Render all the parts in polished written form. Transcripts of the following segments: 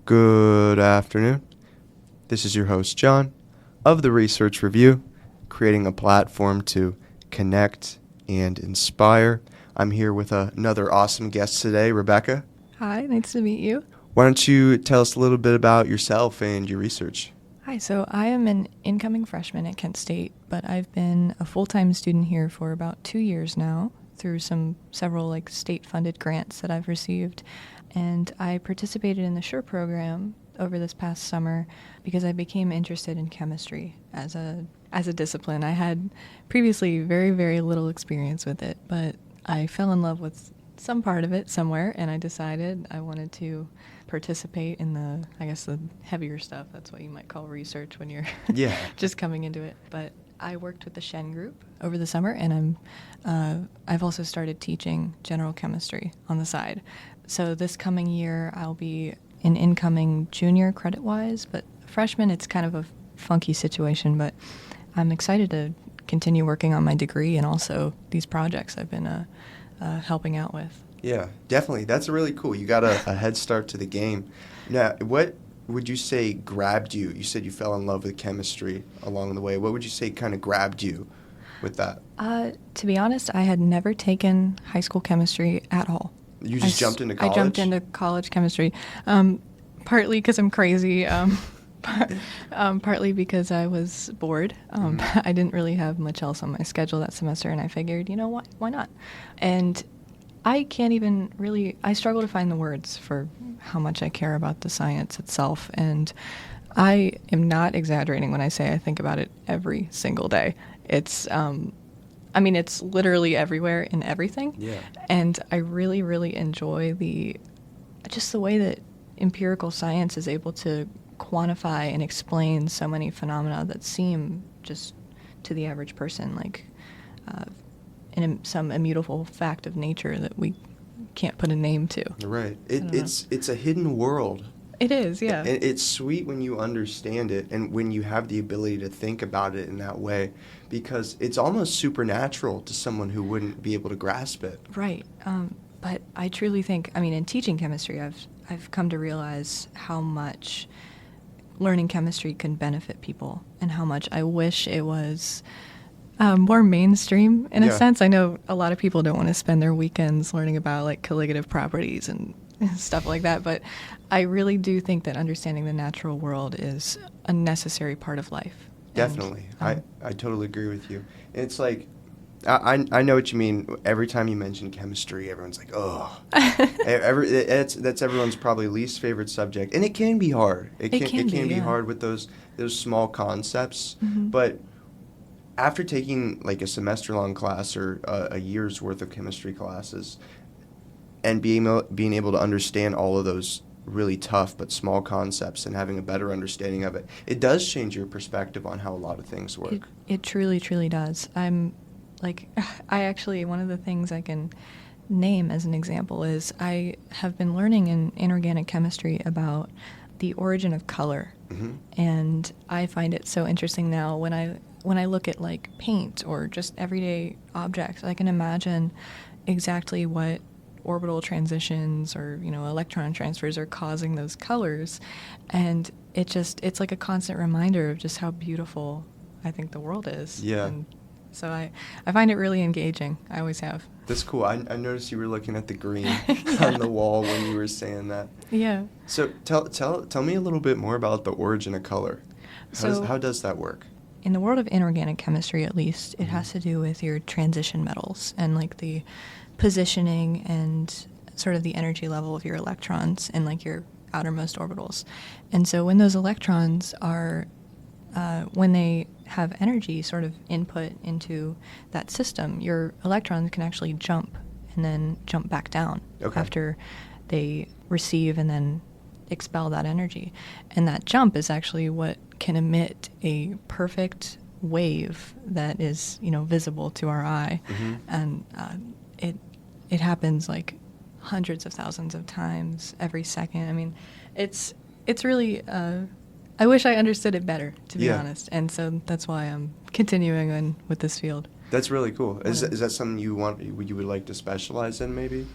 Good afternoon. This is your host, John, of the Research Review, creating a platform to connect and inspire. I'm here with another awesome guest today, Rebecca. Hi, nice to meet you. Why don't you tell us a little bit about yourself and your research? Hi, so I am an incoming freshman at Kent State, but I've been a full-time student here for about 2 years now through several state-funded grants that I've received. And I participated in the SURE program over this past summer because I became interested in chemistry as a discipline. I had previously very, very little experience with it, but I fell in love with some part of it somewhere, and I decided I wanted to participate in the heavier stuff. That's what you might call research when you're just coming into it. But I worked with the Shen group over the summer, and I've also started teaching general chemistry on the side. So this coming year, I'll be an incoming junior credit-wise, but freshman, it's kind of a funky situation, but I'm excited to continue working on my degree and also these projects I've been helping out with. Yeah, definitely. That's really cool. You got a head start to the game. Now, what would you say grabbed you? You said you fell in love with chemistry along the way. What would you say kind of grabbed you with that? To be honest, I had never taken high school chemistry at all. You just jumped into college? I jumped into college chemistry, partly because I'm crazy, partly because I was bored. I didn't really have much else on my schedule that semester, and I figured, why not? And I can't even really, I struggle to find the words for how much I care about the science itself, and I am not exaggerating when I say I think about it every single day. It's literally everywhere in everything. Yeah. And I really, really enjoy the way that empirical science is able to quantify and explain so many phenomena that seem just to the average person like some immutable fact of nature that we can't put a name to. Right. It's a hidden world. It is, yeah. And it's sweet when you understand it and when you have the ability to think about it in that way, because it's almost supernatural to someone who wouldn't be able to grasp it. Right. But I truly think, in teaching chemistry, I've come to realize how much learning chemistry can benefit people and how much I wish it was more mainstream in a sense. I know a lot of people don't want to spend their weekends learning about colligative properties and stuff like that, but I really do think that understanding the natural world is a necessary part of life. Definitely. I totally agree with you. It's like, I know what you mean. Every time you mention chemistry, everyone's like, oh. That's everyone's probably least favorite subject. And it can be hard. It can be hard with those small concepts. Mm-hmm. But after taking a semester-long class or a year's worth of chemistry classes and being able to understand all of those really tough but small concepts and having a better understanding of it, it does change your perspective on how a lot of things work. It truly, truly does. One of the things I can name as an example is I have been learning in inorganic chemistry about the origin of color. Mm-hmm. And I find it so interesting now when I look at paint or just everyday objects, I can imagine exactly what orbital transitions or electron transfers are causing those colors, and it's like a constant reminder of just how beautiful I think the world is. Yeah. And so I find it really engaging. I always have. That's cool. I noticed you were looking at the green on the wall when you were saying that. Yeah. So tell me a little bit more about the origin of color. How does that work? In the world of inorganic chemistry, at least, it has to do with your transition metals and the positioning and sort of the energy level of your electrons in your outermost orbitals. And so when those electrons are, when they have energy sort of input into that system, your electrons can actually jump and then jump back down after they receive and then expel that energy. And that jump is actually what can emit a perfect wave that is, visible to our eye. Mm-hmm. And it happens hundreds of thousands of times every second. It's really I wish I understood it better, to be honest. And so that's why I'm continuing on with this field. That's really cool. Is that something you would like to specialize in, maybe?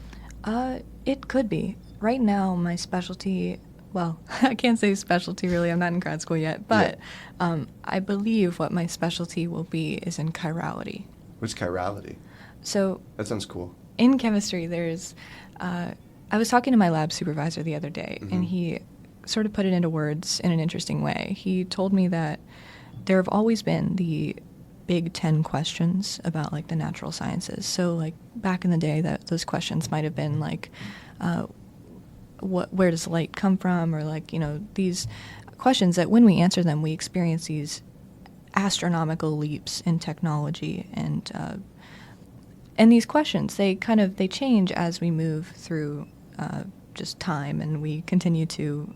It could be. Right now, my specialty well, I can't say specialty really. I'm not in grad school yet, but I believe what my specialty will be is in chirality. What's chirality? So That sounds cool. in chemistry, there's, I was talking to my lab supervisor the other day, and he sort of put it into words in an interesting way. He told me that there have always been the Big 10 questions about like the natural sciences. So like back in the day, that those questions might have been like, where does light come from, or like, you know, these questions that when we answer them, we experience these astronomical leaps in technology, and these questions, they change as we move through just time, and we continue to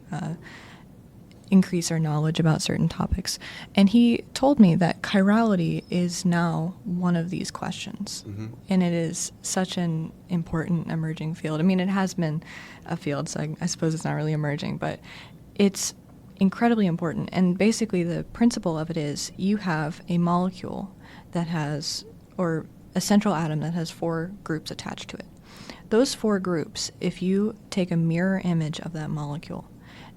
increase our knowledge about certain topics. And he told me that chirality is now one of these questions. And it is such an important emerging field. I mean, it has been a field, so I suppose it's not really emerging, but it's incredibly important. And basically the principle of it is you have a molecule that has, or a central atom that has 4 groups attached to it. Those 4 groups, if you take a mirror image of that molecule,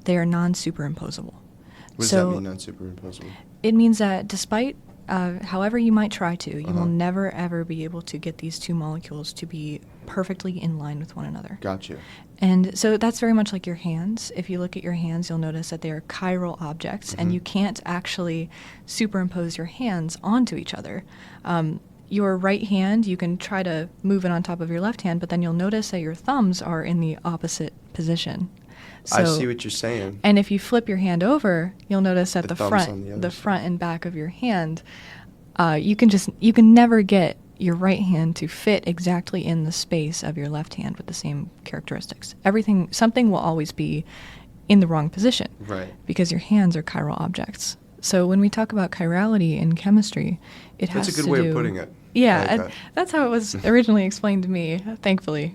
they are non-superimposable. What does that mean, non-superimposable? It means that despite however you might try to, you will never ever be able to get these 2 molecules to be perfectly in line with one another. Gotcha. And so that's very much like your hands. If you look at your hands, you'll notice that they are chiral objects, and you can't actually superimpose your hands onto each other. Your right hand, you can try to move it on top of your left hand, but then you'll notice that your thumbs are in the opposite position. So, I see what you're saying. And if you flip your hand over, you'll notice that the thumb's front and back of your hand, you can never get your right hand to fit exactly in the space of your left hand with the same characteristics. Something will always be in the wrong position. Right. Because your hands are chiral objects. So when we talk about chirality in chemistry, it has to do... That's a good way of putting it. Yeah, that's how it was originally explained to me, thankfully.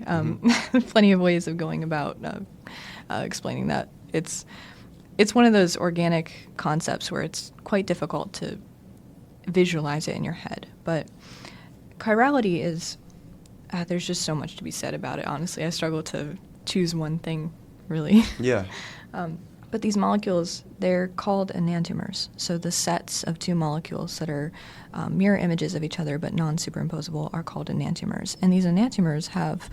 Plenty of ways of going about explaining that. It's one of those organic concepts where it's quite difficult to visualize it in your head. But chirality is... there's just so much to be said about it, honestly. I struggle to choose one thing, really. Yeah. But these molecules, they're called enantiomers. So the sets of 2 molecules that are mirror images of each other but non-superimposable are called enantiomers. And these enantiomers have,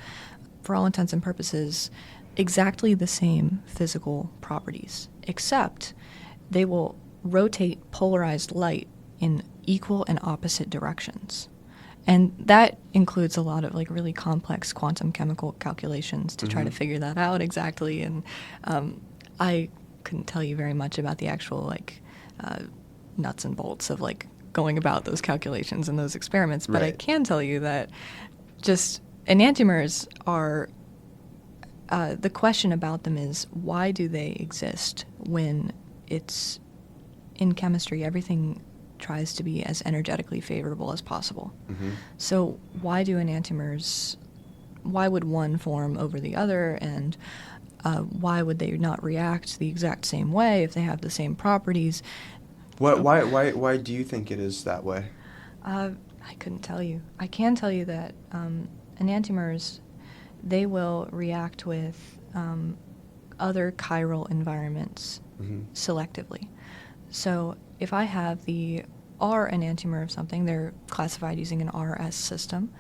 for all intents and purposes, exactly the same physical properties, except they will rotate polarized light in equal and opposite directions. And that includes a lot of like really complex quantum chemical calculations to try to figure that out exactly. And I couldn't tell you very much about the actual like nuts and bolts of like going about those calculations and those experiments, but I can tell you that just enantiomers are the question about them is, why do they exist when it's in chemistry everything tries to be as energetically favorable as possible? So why do enantiomers, why would one form over the other, and why would they not react the exact same way if they have the same properties? Why do you think it is that way? I couldn't tell you. I can tell you that enantiomers, they will react with other chiral environments selectively. So if I have the R enantiomer of something, they're classified using an RS system.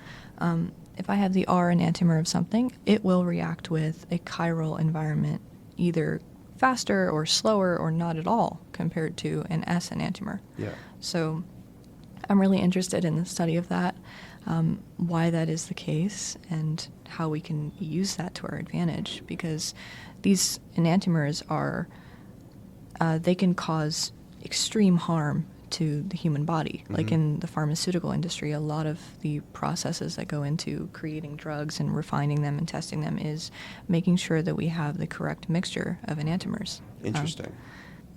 If I have the R enantiomer of something, it will react with a chiral environment either faster or slower or not at all compared to an S enantiomer. Yeah. So I'm really interested in the study of that, why that is the case, and how we can use that to our advantage, because these enantiomers are, they can cause extreme harm to the human body. Like in the pharmaceutical industry, a lot of the processes that go into creating drugs and refining them and testing them is making sure that we have the correct mixture of enantiomers. Interesting.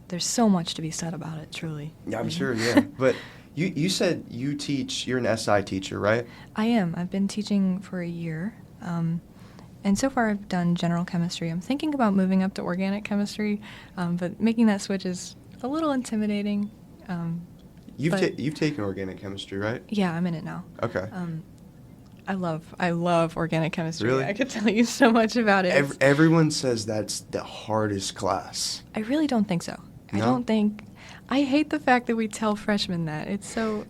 There's so much to be said about it, truly. Yeah, I'm sure, yeah. But you said you're an SI teacher, right? I am. I've been teaching for a year. And so far I've done general chemistry. I'm thinking about moving up to organic chemistry, but making that switch is a little intimidating. You've taken organic chemistry, right? Yeah, I'm in it now. Okay. I love organic chemistry. Really? I could tell you so much about it. Everyone says that's the hardest class. I really don't think so. No? I hate the fact that we tell freshmen that. It's so,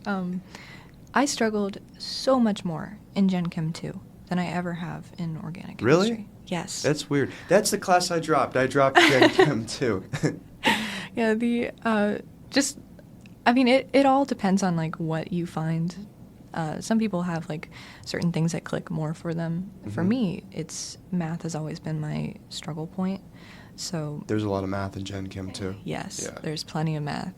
I struggled so much more in Gen Chem 2 than I ever have in organic chemistry. Really? Yes. That's weird. That's the class I dropped. I dropped Gen Chem 2. Yeah, it all depends on, like, what you find. Some people have, like, certain things that click more for them. Mm-hmm. For me, math has always been my struggle point. So there's a lot of math in Gen Chem too. Yes, yeah. There's plenty of math.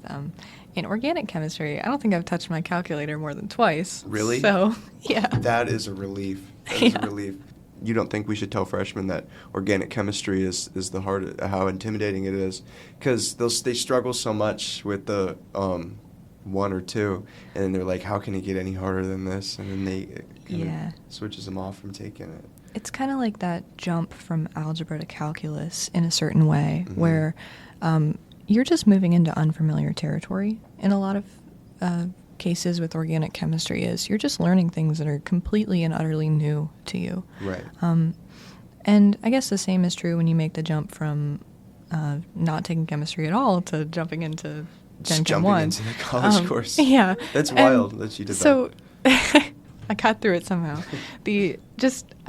In organic chemistry, I don't think I've touched my calculator more than twice. Really? So, yeah. That is a relief. That is a relief. You don't think we should tell freshmen that organic chemistry is the hard, how intimidating it is? Because they struggle so much with the 1 or 2, and then they're like, how can it get any harder than this? And then they switches them off from taking it. It's kind of like that jump from algebra to calculus in a certain way, mm-hmm. where you're just moving into unfamiliar territory. In a lot of cases with organic chemistry you're just learning things that are completely and utterly new to you. Right. And I guess the same is true when you make the jump from not taking chemistry at all to jumping into Gen Chem 1. Into the college course. Yeah. That's wild that you did that. So I got through it somehow. I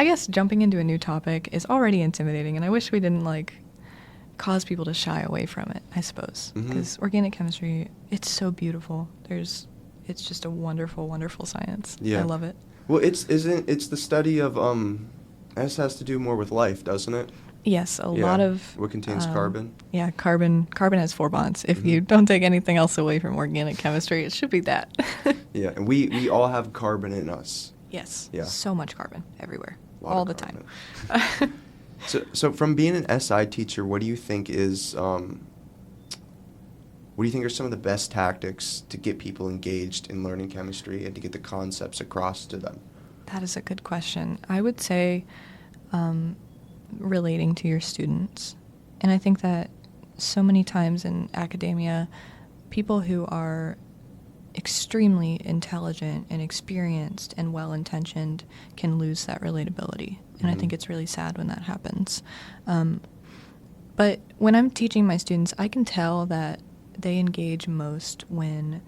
guess jumping into a new topic is already intimidating, and I wish we didn't, like, cause people to shy away from it, I suppose. Because mm-hmm. organic chemistry, it's so beautiful. It's just a wonderful, wonderful science. Yeah. I love it. Well, it's the study of, this has to do more with life, doesn't it? Yes, a lot of... What contains carbon? Yeah, carbon has 4 bonds. If mm-hmm. you don't take anything else away from organic chemistry, it should be that. Yeah, and we all have carbon in us. Yes. Yeah. So much carbon everywhere, all the time. So from being an SI teacher, what do you think are some of the best tactics to get people engaged in learning chemistry and to get the concepts across to them? That is a good question. I would say relating to your students. And I think that so many times in academia, people who are extremely intelligent and experienced and well-intentioned can lose that relatability. And mm-hmm. I think it's really sad when that happens. But when I'm teaching my students, I can tell that they engage most when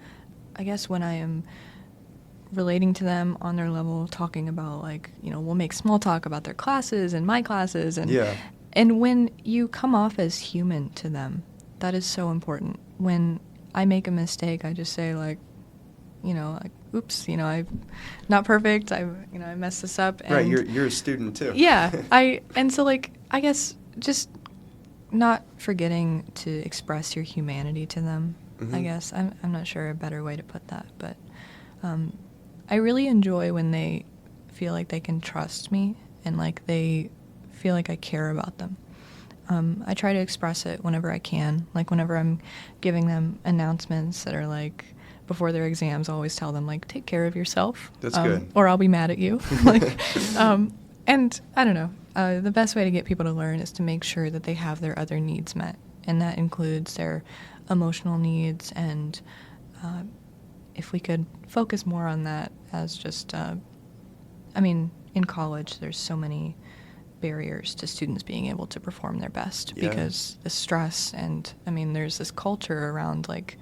I am relating to them on their level, talking about, like, we'll make small talk about their classes and my classes. And when you come off as human to them, that is so important. When I make a mistake, I just say, like, oops, I'm not perfect. I messed this up. And right, you're a student too. Yeah, and so, like, I guess just not forgetting to express your humanity to them. Mm-hmm. I guess I'm not sure a better way to put that, but I really enjoy when they feel like they can trust me and like they feel like I care about them. I try to express it whenever I can, like whenever I'm giving them announcements that are like before their exams. I always tell them, like, take care of yourself. That's good. Or I'll be mad at you. And I don't know. The best way to get people to learn is to make sure that they have their other needs met, and that includes their emotional needs. And if we could focus more on that as just, in college, there's so many barriers to students being able to perform their best because the stress and, there's this culture around, like,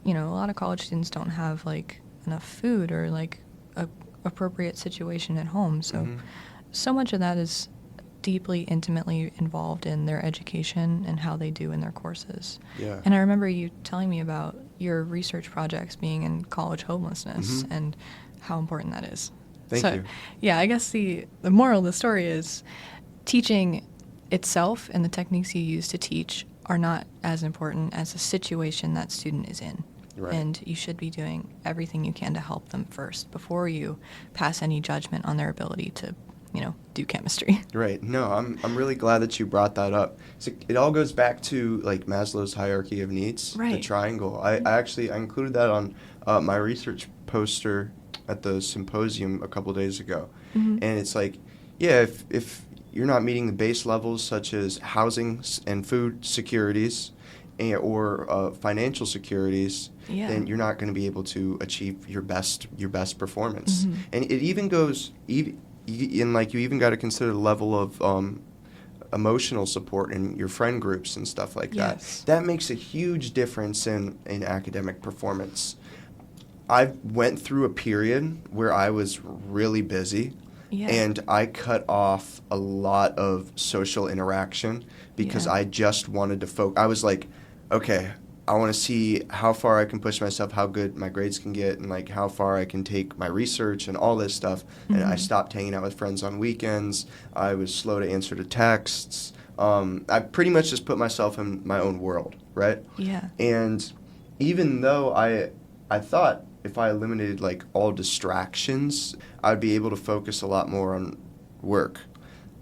a lot of college students don't have, like, enough food or, like, a appropriate situation at home. So, so much of that is deeply, intimately involved in their education and how they do in their courses. Yeah. And I remember you telling me about your research projects being in college homelessness and how important that is. Thank you. Yeah, I guess the moral of the story is teaching itself and the techniques you use to teach are not as important as the situation that student is in. Right. And you should be doing everything you can to help them first before you pass any judgment on their ability to, do chemistry. Right. No, I'm really glad that you brought that up. So it all goes back to, like, Maslow's hierarchy of needs, the triangle. I included that on my research poster at the symposium a couple days ago. And it's like, if you're not meeting the base levels such as housing and food securities or financial securities, Yeah. then you're not going to be able to achieve your best performance. Mhm. And it even goes in, like, you even got to consider the level of emotional support in your friend groups and stuff like Yes. that. That makes a huge difference in academic performance. I went through a period where I was really busy, Yeah. and I cut off a lot of social interaction because Yeah. I just wanted to focus. I was like, okay, I want to see how far I can push myself, how good my grades can get, and like how far I can take my research and all this stuff. And I stopped hanging out with friends on weekends. I was slow to answer to texts. I pretty much just put myself in my own world, right? Yeah. And even though I thought if I eliminated like all distractions, I'd be able to focus a lot more on work.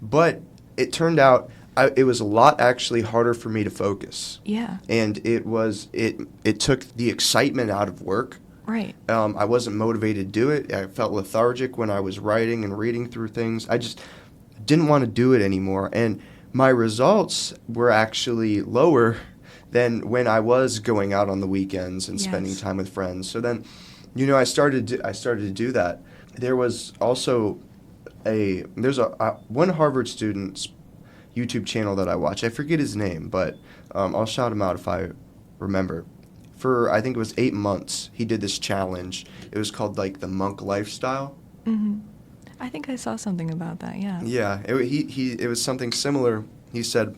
But it turned out it was a lot actually harder for me to focus. Yeah. And it took the excitement out of work. Right. I wasn't motivated to do it. I felt lethargic when I was writing and reading through things. I just didn't want to do it anymore. And my results were actually lower than when I was going out on the weekends and spending time with friends. So then, I started to do that. There was also there's one Harvard student's YouTube channel that I watch. I forget his name, but I'll shout him out if I remember. For I think it was 8 months, he did this challenge. It was called like the monk lifestyle. Mhm. I think I saw something about that. Yeah. Yeah, it was something similar. He said,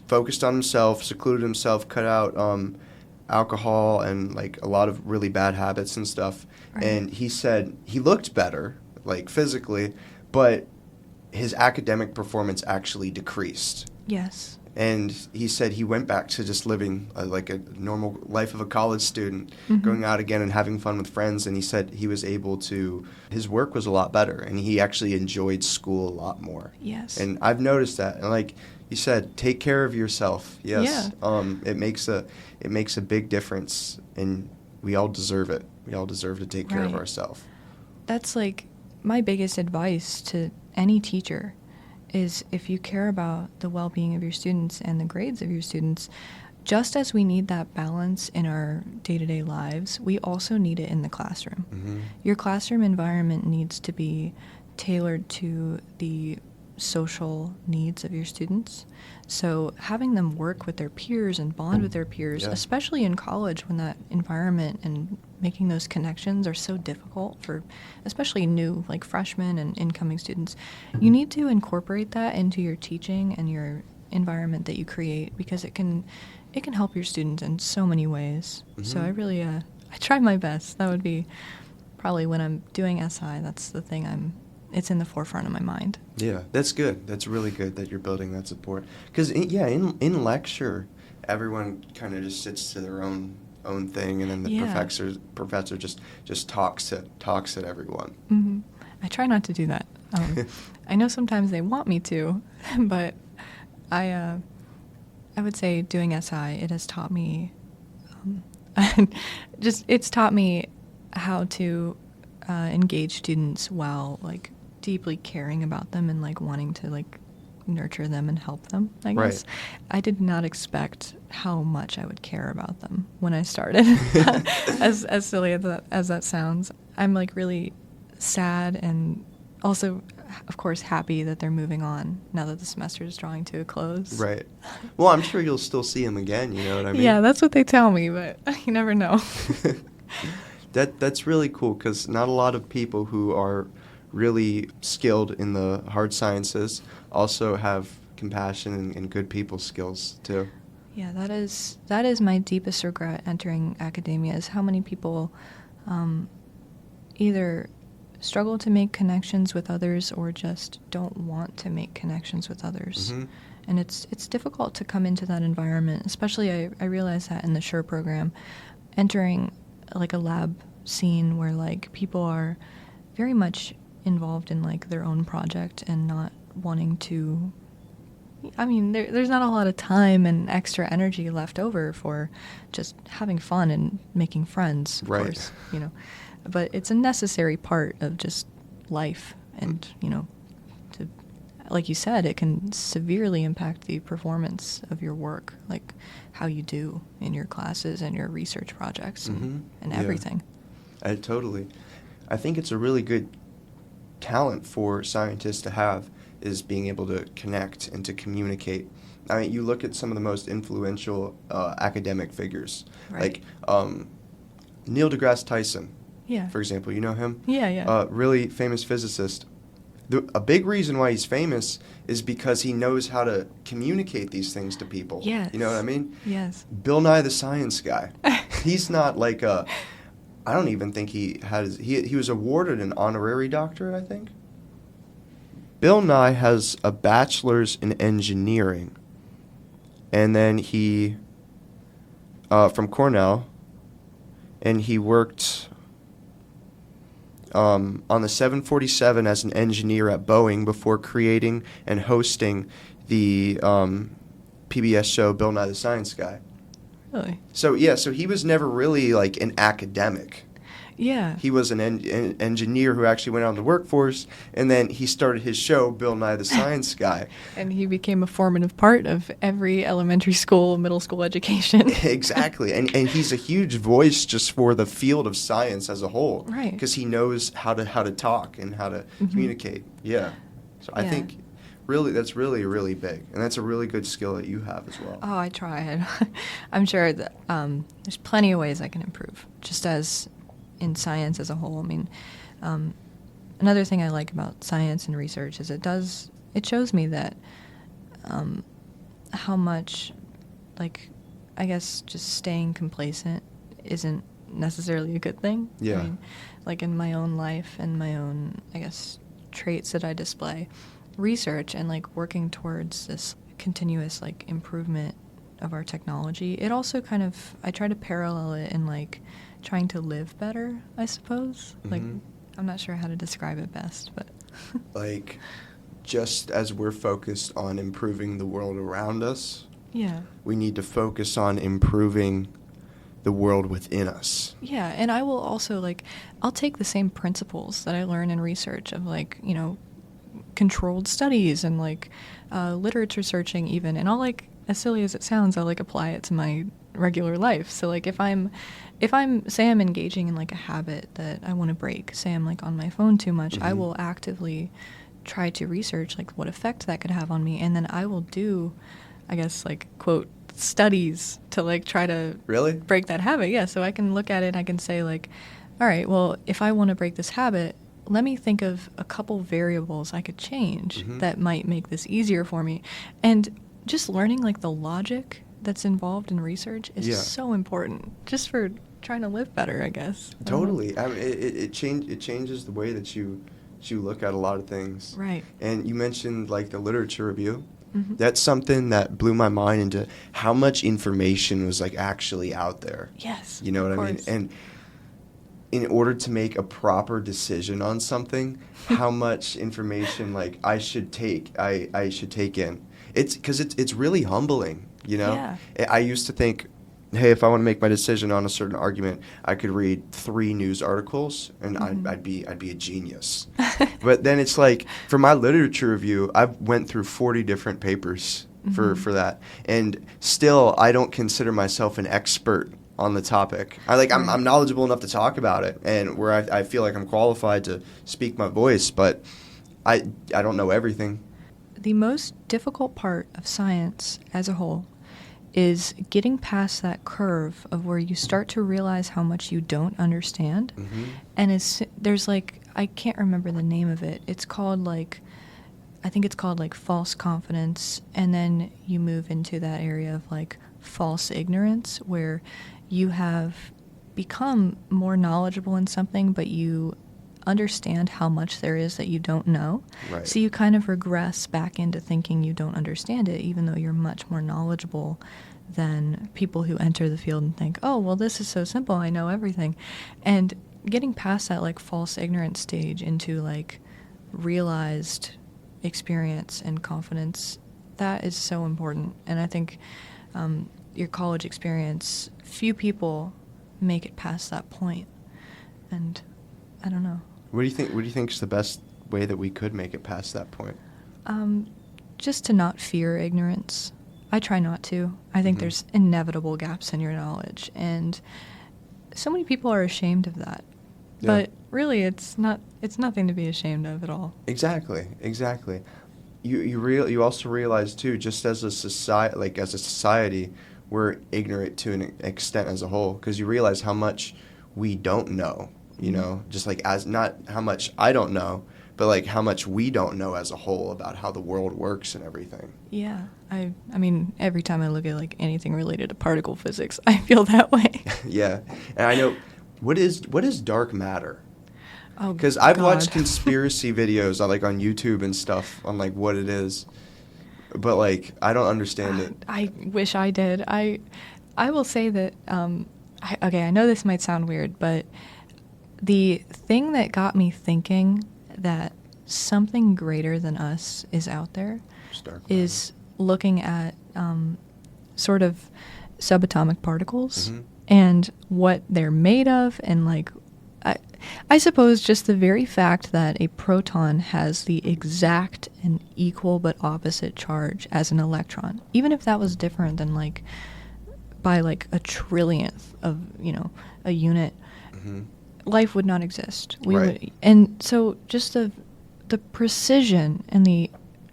focused on himself, secluded himself, cut out alcohol and like a lot of really bad habits and stuff. Right. And he said he looked better, like physically, but his academic performance actually decreased. Yes. And he said he went back to just living like a normal life of a college student, going out again and having fun with friends. And he said he was able to, his work was a lot better, and he actually enjoyed school a lot more. Yes. And I've noticed that. And like you said, take care of yourself. Yes. Yeah. It makes a big difference, and we all deserve it. We all deserve to take care of Right. ourselves. That's like my biggest advice to any teacher is if you care about the well-being of your students and the grades of your students, just as we need that balance in our day-to-day lives, we also need it in the classroom. Mm-hmm. Your classroom environment needs to be tailored to the social needs of your students. So having them work with their peers and bond with their peers, Yeah. especially in college when that environment and making those connections are so difficult for especially new like freshmen and incoming students, you need to incorporate that into your teaching and your environment that you create, because it can help your students in so many ways. So I really I try my best. That would be probably when I'm doing SI, that's the thing it's in the forefront of my mind. Yeah, that's good. That's really good that you're building that support. Because in lecture, everyone kind of just sits to their own thing, and then the professor just talks at everyone. Mm-hmm. I try not to do that. I know sometimes they want me to, but I would say doing SI, it has taught me it's taught me how to engage students while like deeply caring about them and like wanting to like nurture them and help them, I guess. Right. I did not expect how much I would care about them when I started. as silly as that sounds. I'm like really sad and also of course happy that they're moving on now that the semester is drawing to a close. Right. Well, I'm sure you'll still see him again, you know what I mean? Yeah, that's what they tell me, but you never know. That's really cool, because not a lot of people who are really skilled in the hard sciences also have compassion and good people skills too. Yeah, that is my deepest regret entering academia, is how many people either struggle to make connections with others or just don't want to make connections with others. Mm-hmm. And it's difficult to come into that environment, especially I realized that in the SURE program, entering like a lab scene where like people are very much involved in like their own project and not wanting to, I mean, there's not a lot of time and extra energy left over for just having fun and making friends, of Right. course, you know. But it's a necessary part of just life and, you know, to like you said, it can severely impact the performance of your work, like how you do in your classes and your research projects and Yeah. everything. Totally. I think it's a really good talent for scientists to have, is being able to connect and to communicate. I mean, you look at some of the most influential academic figures, Right. like Neil deGrasse Tyson, Yeah. for example. You know him? Yeah. Really famous physicist. A big reason why he's famous is because he knows how to communicate these things to people. Yes. You know what I mean? Yes. Bill Nye the Science Guy. He's not like a... I don't even think he has... He was awarded an honorary doctorate, I think. Bill Nye has a bachelor's in engineering. And then he... from Cornell. And he worked... on the 747 as an engineer at Boeing before creating and hosting the PBS show Bill Nye the Science Guy. Really? So he was never really like an academic. Yeah. He was an engineer who actually went out in the workforce, and then he started his show, Bill Nye the Science Guy. And he became a formative part of every elementary school, middle school education. Exactly. And he's a huge voice just for the field of science as a whole. Right. Because he knows how to talk and how to communicate. Yeah. So I think really that's really, really big. And that's a really good skill that you have as well. Oh, I tried. I'm sure that there's plenty of ways I can improve, just as in science as a whole. I mean, another thing I like about science and research is it shows me that how much, like, I guess just staying complacent isn't necessarily a good thing. Yeah. I mean, like in my own life and my own, I guess, traits that I display, research and like working towards this continuous like improvement of our technology, it also kind of, I try to parallel it in like trying to live better, I suppose. Like, I'm not sure how to describe it best, but like, just as we're focused on improving the world around us, yeah, we need to focus on improving the world within us. Yeah, and I will also, like, I'll take the same principles that I learn in research of, like, you know, controlled studies and, like, literature searching even, and I'll, like, as silly as it sounds, I'll, like, apply it to my regular life. So, like, if I'm, say I'm engaging in, like, a habit that I want to break, say I'm, like, on my phone too much, I will actively try to research, like, what effect that could have on me, and then I will do, I guess, like, quote, studies to, like, try to Really? break that habit. Yeah, so I can look at it and I can say, like, all right, well, if I want to break this habit, let me think of a couple variables I could change that might make this easier for me. And just learning, like, the logic that's involved in research is so important, just for trying to live better, I guess. Totally. I mean, it changes the way that you look at a lot of things. Right. And you mentioned, like, the literature review. That's something that blew my mind into how much information was, like, actually out there. Yes. You know what I mean? And in order to make a proper decision on something, how much information, like, I should take in. It's because it's really humbling, you know? Yeah. I used to think, hey, if I want to make my decision on a certain argument, I could read 3 news articles and I'd be a genius. But then it's like, for my literature review, I went through 40 different papers for that, and still I don't consider myself an expert on the topic. I'm knowledgeable enough to talk about it, and where I feel like I'm qualified to speak my voice, but I don't know everything. The most difficult part of science as a whole is getting past that curve of where you start to realize how much you don't understand. And there's, like, I can't remember the name of it. It's called, like, I think it's called, like, false confidence. And then you move into that area of, like, false ignorance, where you have become more knowledgeable in something, but you understand how much there is that you don't know. Right. So you kind of regress back into thinking you don't understand it, even though you're much more knowledgeable than people who enter the field and think, oh, well, this is so simple, I know everything. And getting past that, like, false ignorance stage into, like, realized experience and confidence, that is so important. And I think your college experience, few people make it past that point. And I don't know. What do you think is the best way that we could make it past that point? Just to not fear ignorance. I try not to. I think there's inevitable gaps in your knowledge, and so many people are ashamed of that. Yeah. But really, it's nothing to be ashamed of at all. Exactly. You also realize too, just as a society, we're ignorant to an extent as a whole, because you realize how much we don't know. You know, just like as not how much I don't know, but like how much we don't know as a whole about how the world works and everything. Yeah, I mean, every time I look at like anything related to particle physics, I feel that way. Yeah, and I know what is dark matter. Oh, Because I've watched God. conspiracy videos on YouTube and stuff on like what it is, but like I don't understand it. I wish I did. I will say that. I know this might sound weird, but the thing that got me thinking that something greater than us is out there is looking at sort of subatomic particles and what they're made of, and like I suppose just the very fact that a proton has the exact and equal but opposite charge as an electron, even if that was different than like by like a trillionth of, a unit, life would not exist. And so just the precision and the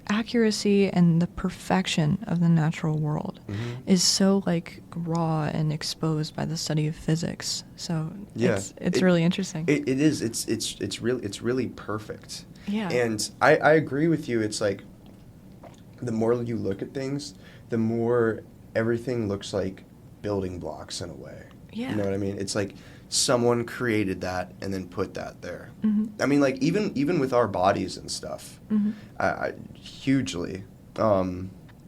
accuracy and the perfection of the natural world is so like raw and exposed by the study of physics. So yeah, it's really interesting. It is. It's really perfect. Yeah. And I agree with you. It's like the more you look at things, the more everything looks like building blocks in a way. Yeah. You know what I mean? It's like someone created that and then put that there. I mean, like even with our bodies and stuff, I hugely.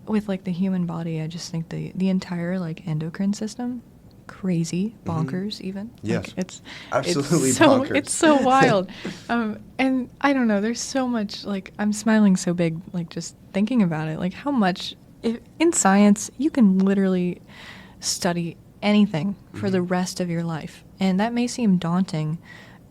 With like the human body, I just think the entire like endocrine system, crazy, bonkers even. Yes. Like, it's absolutely it's so, bonkers. It's so wild. And I don't know, there's so much, like, I'm smiling so big, like, just thinking about it. Like, how much, in science, you can literally study anything for the rest of your life. And that may seem daunting,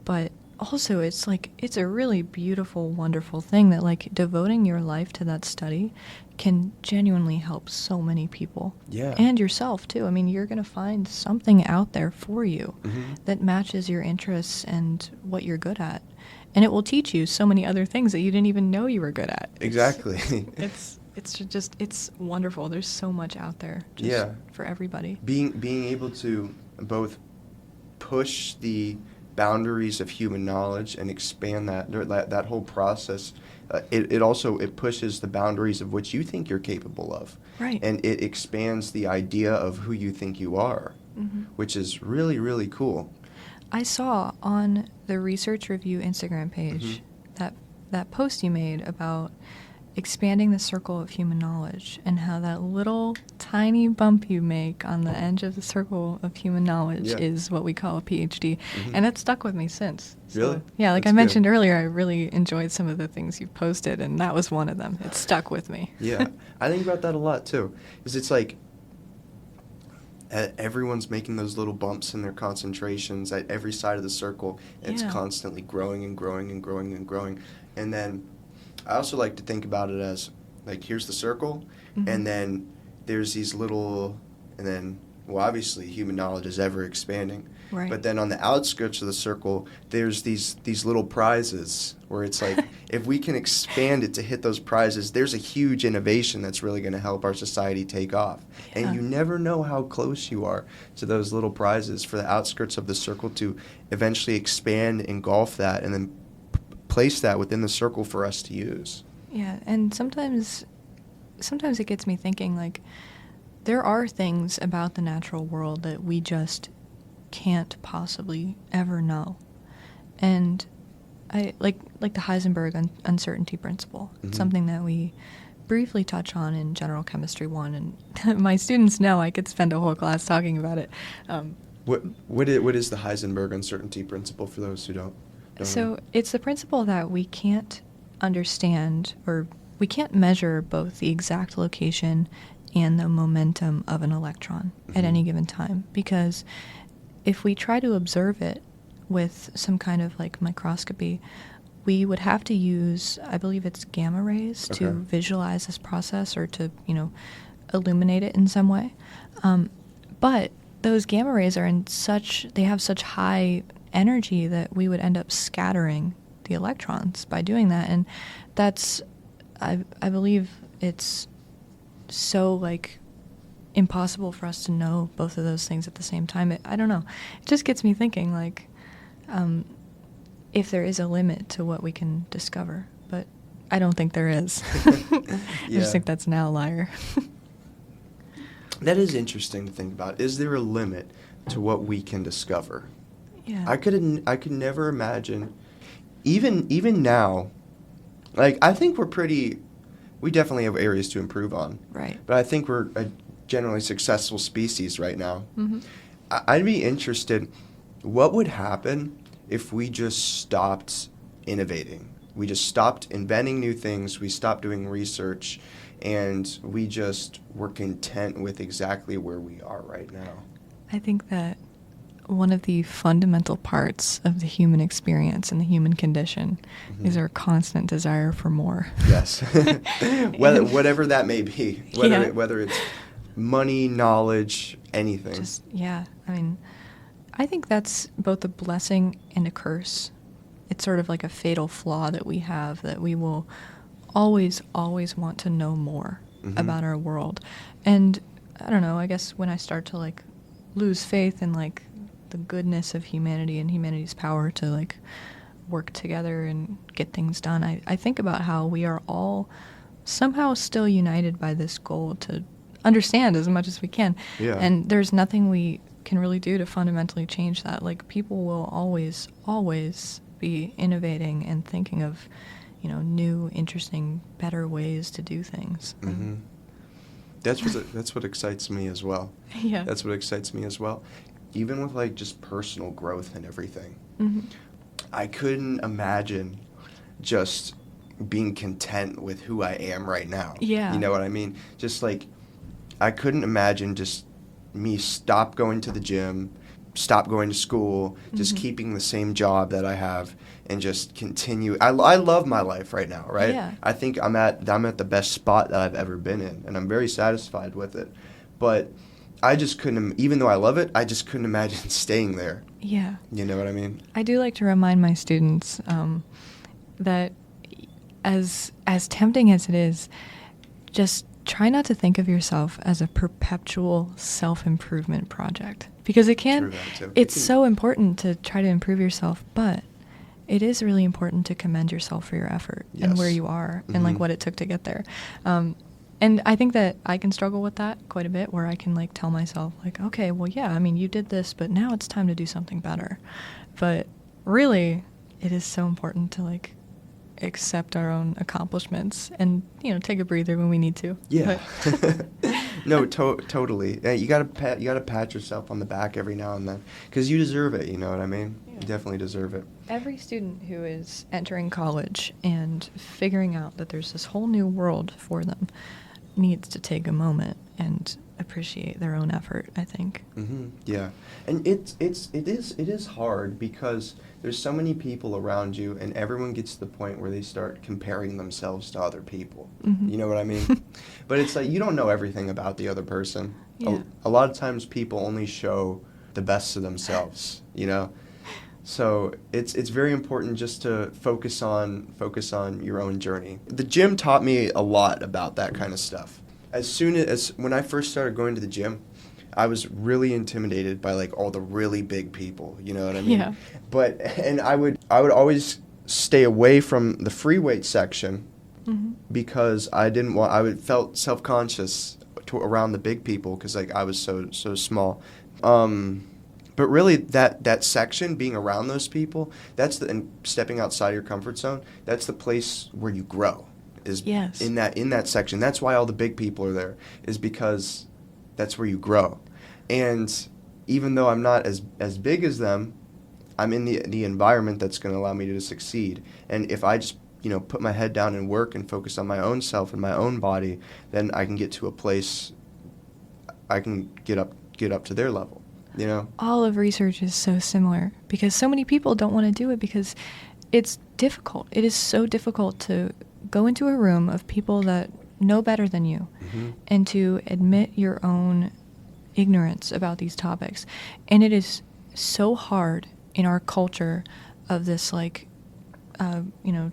but also it's like, it's a really beautiful, wonderful thing that, like, devoting your life to that study can genuinely help so many people. Yeah. And yourself, too. I mean, you're going to find something out there for you that matches your interests and what you're good at. And it will teach you so many other things that you didn't even know you were good at. Exactly. It's wonderful. There's so much out there for everybody. Being able to both push the boundaries of human knowledge and expand that whole process. It pushes the boundaries of what you think you're capable of. Right. And it expands the idea of who you think you are, which is really, really cool. I saw on the Research Review Instagram page that post you made about expanding the circle of human knowledge, and how that little tiny bump you make on the edge of the circle of human knowledge is what we call a PhD. And that stuck with me since. So, really? Yeah, like That's I mentioned good. earlier, I really enjoyed some of the things you posted, and that was one of them. It stuck with me. Yeah, I think about that a lot too, because it's like everyone's making those little bumps in their concentrations at every side of the circle, and it's constantly growing and growing and growing and growing. And then I also like to think about it as, like, here's the circle, and then there's these little, and then, well, obviously human knowledge is ever expanding. Right. But then on the outskirts of the circle, there's these little prizes where it's like, if we can expand it to hit those prizes, there's a huge innovation that's really going to help our society take off. Yeah. And you never know how close you are to those little prizes for the outskirts of the circle to eventually expand, engulf that, and then place that within the circle for us to use. Yeah, and sometimes it gets me thinking, like, there are things about the natural world that we just can't possibly ever know. And I like the Heisenberg uncertainty principle. It's something that we briefly touch on in General Chemistry 1, and my students know I could spend a whole class talking about it. What is the Heisenberg uncertainty principle for those who don't So know? it's the principle that we can't understand, or we can't measure both the exact location and the momentum of an electron at any given time, because if we try to observe it with some kind of like microscopy, we would have to use, I believe it's gamma rays to Okay. visualize this process or to, illuminate it in some way. But those gamma rays they have such high energy that we would end up scattering the electrons by doing that. And I believe it's so like impossible for us to know both of those things at the same time. I don't know. It just gets me thinking, like, if there is a limit to what we can discover, but I don't think there is. I just think that's an outlier. That is interesting to think about. Is there a limit to what we can discover? Yeah. I could never imagine, even now, like, I think we definitely have areas to improve on. Right. But I think we're a generally successful species right now. Mm-hmm. I'd be interested, what would happen if we just stopped innovating? We just stopped inventing new things, we stopped doing research, and we just were content with exactly where we are right now. I think that one of the fundamental parts of the human experience and the human condition is our constant desire for more. Yes. Whatever that may be. Whether it's money, knowledge, anything. I think that's both a blessing and a curse. It's sort of like a fatal flaw that we have, that we will always, always want to know more about our world. And I don't know, I guess when I start to like lose faith in like the goodness of humanity and humanity's power to like work together and get things done, I think about how we are all somehow still united by this goal to understand as much as we can. Yeah. And there's nothing we can really do to fundamentally change that. Like, people will always, always be innovating and thinking of, new, interesting, better ways to do things. Mm-hmm. That's what excites me as well. Yeah. That's what excites me as well. Even with like just personal growth and everything. Mm-hmm. I couldn't imagine just being content with who I am right now. Yeah. You know what I mean? Just like, I couldn't imagine just me stop going to the gym, stop going to school, just keeping the same job that I have, and just continue. I love my life right now, right? Yeah. I think I'm at the best spot that I've ever been in, and I'm very satisfied with it. But I just couldn't, even though I love it, I just couldn't imagine staying there. Yeah. You know what I mean? I do like to remind my students that as tempting as it is, just try not to think of yourself as a perpetual self-improvement project, because it's so important to try to improve yourself, but it is really important to commend yourself for your effort and where you are and like what it took to get there. And I think that I can struggle with that quite a bit, where I can like tell myself like, okay, well, yeah, I mean, you did this, but now it's time to do something better. But really, it is so important to like accept our own accomplishments and, take a breather when we need to. Yeah. No, totally. Yeah, you gotta pat yourself on the back every now and then, because you deserve it. You know what I mean? Yeah. You definitely deserve it. Every student who is entering college and figuring out that there's this whole new world for them needs to take a moment and appreciate their own effort, I think. Mm-hmm. Yeah, and it is hard because there's so many people around you, and everyone gets to the point where they start comparing themselves to other people. Mm-hmm. You know what I mean? But it's like, you don't know everything about the other person. Yeah. A lot of times people only show the best of themselves, So it's very important just to focus on your own journey. The gym taught me a lot about that kind of stuff. When I first started going to the gym, I was really intimidated by like all the really big people, you know what I mean? Yeah. And I would always stay away from the free weight section because I felt self-conscious around the big people, because like I was so small. But really, that section, being around those people, and stepping outside your comfort zone, that's the place where you grow. In that section. That's why all the big people are there, is because that's where you grow. And even though I'm not as big as them, I'm in the environment that's going to allow me to succeed. And if I just put my head down and work and focus on my own self and my own body, then I can get to a place, I can get up to their level. All of research is so similar, because so many people don't want to do it because it's difficult. It is so difficult to go into a room of people that know better than you and to admit your own ignorance about these topics. And it is so hard in our culture of this, like,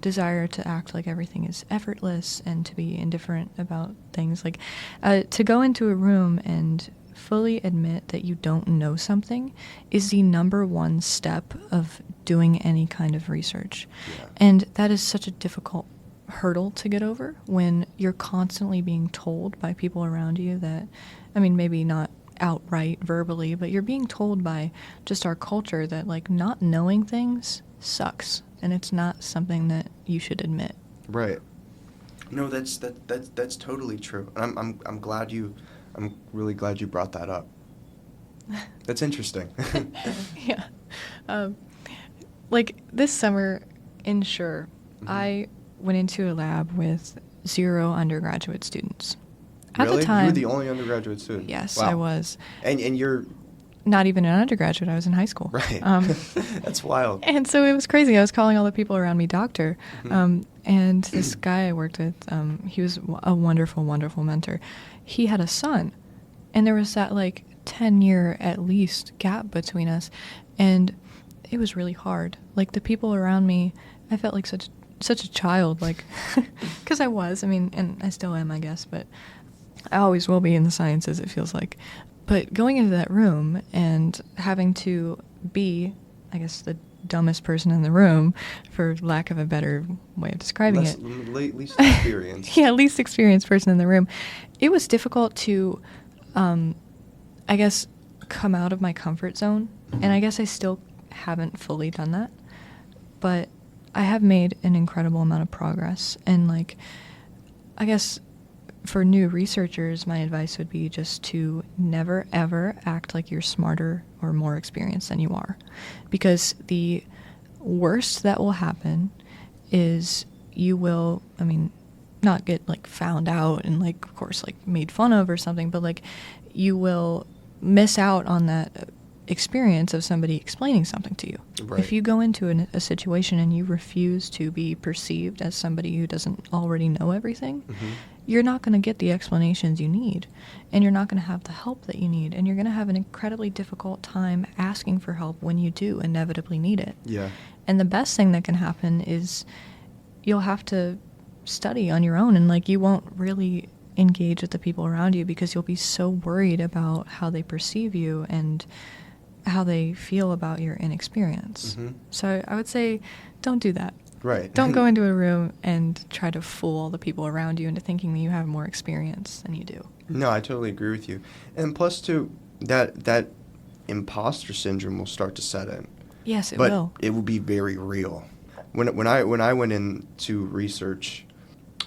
desire to act like everything is effortless and to be indifferent about things. Like, to go into a room and fully admit that you don't know something is the number one step of doing any kind of research. Yeah. And that is such a difficult hurdle to get over when you're constantly being told by people around you that, I mean, maybe not outright verbally, but you're being told by just our culture that, like, not knowing things sucks, and it's not something that you should admit. Right. No, that's totally true. And I'm really glad you brought that up. That's interesting. Yeah. Like, this summer in SURE, I went into a lab with 0 undergraduate students. At Really? the time, You were the only undergraduate student? yes, Wow. I was. And you're... Not even an undergraduate. I was in high school. Right. That's wild. And so it was crazy. I was calling all the people around me doctor. And this guy I worked with, he was a wonderful, wonderful mentor. He had a son. And there was that, like, 10-year at least gap between us. And it was really hard. Like, the people around me, I felt like such a child, like, because I was. I mean, and I still am, I guess. But I always will be in the sciences, it feels like. But going into that room and having to be, I guess, the dumbest person in the room, for lack of a better way of describing it. Least experienced. Yeah, least experienced person in the room. It was difficult to, I guess, come out of my comfort zone. And I guess I still haven't fully done that. But I have made an incredible amount of progress. And, like, I guess... for new researchers, my advice would be just to never, ever act like you're smarter or more experienced than you are. Because the worst that will happen is you will, I mean, not get, like, found out and, like, of course, like, made fun of or something, but, like, you will miss out on that experience of somebody explaining something to you. Right. If you go into a situation and you refuse to be perceived as somebody who doesn't already know everything, you're not going to get the explanations you need, and you're not going to have the help that you need, and you're going to have an incredibly difficult time asking for help when you do inevitably need it. Yeah. And the best thing that can happen is you'll have to study on your own, and, like, you won't really engage with the people around you because you'll be so worried about how they perceive you and how they feel about your inexperience. So I would say don't do that. Right. Don't go into a room and try to fool all the people around you into thinking that you have more experience than you do. No, I totally agree with you. And plus, too, that imposter syndrome will start to set in. Yes, it but will. It will be very real. When I went into research,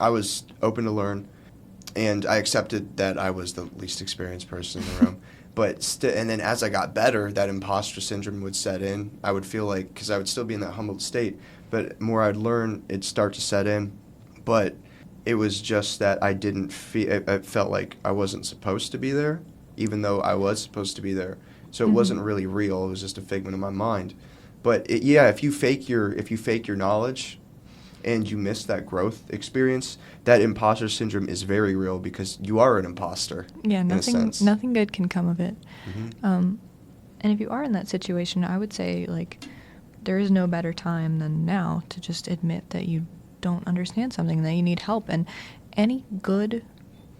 I was open to learn, and I accepted that I was the least experienced person in the room. But and then as I got better, that imposter syndrome would set in. I would feel like, because I would still be in that humbled state, but more I'd learn, it'd start to set in. But it was just that I didn't feel, I felt like I wasn't supposed to be there, even though I was supposed to be there. So it wasn't really real. It was just a figment of my mind. But if you fake your knowledge and you miss that growth experience, that imposter syndrome is very real because you are an imposter. Yeah, nothing good can come of it. And if you are in that situation, I would say, like, there is no better time than now to just admit that you don't understand something, that you need help. And any good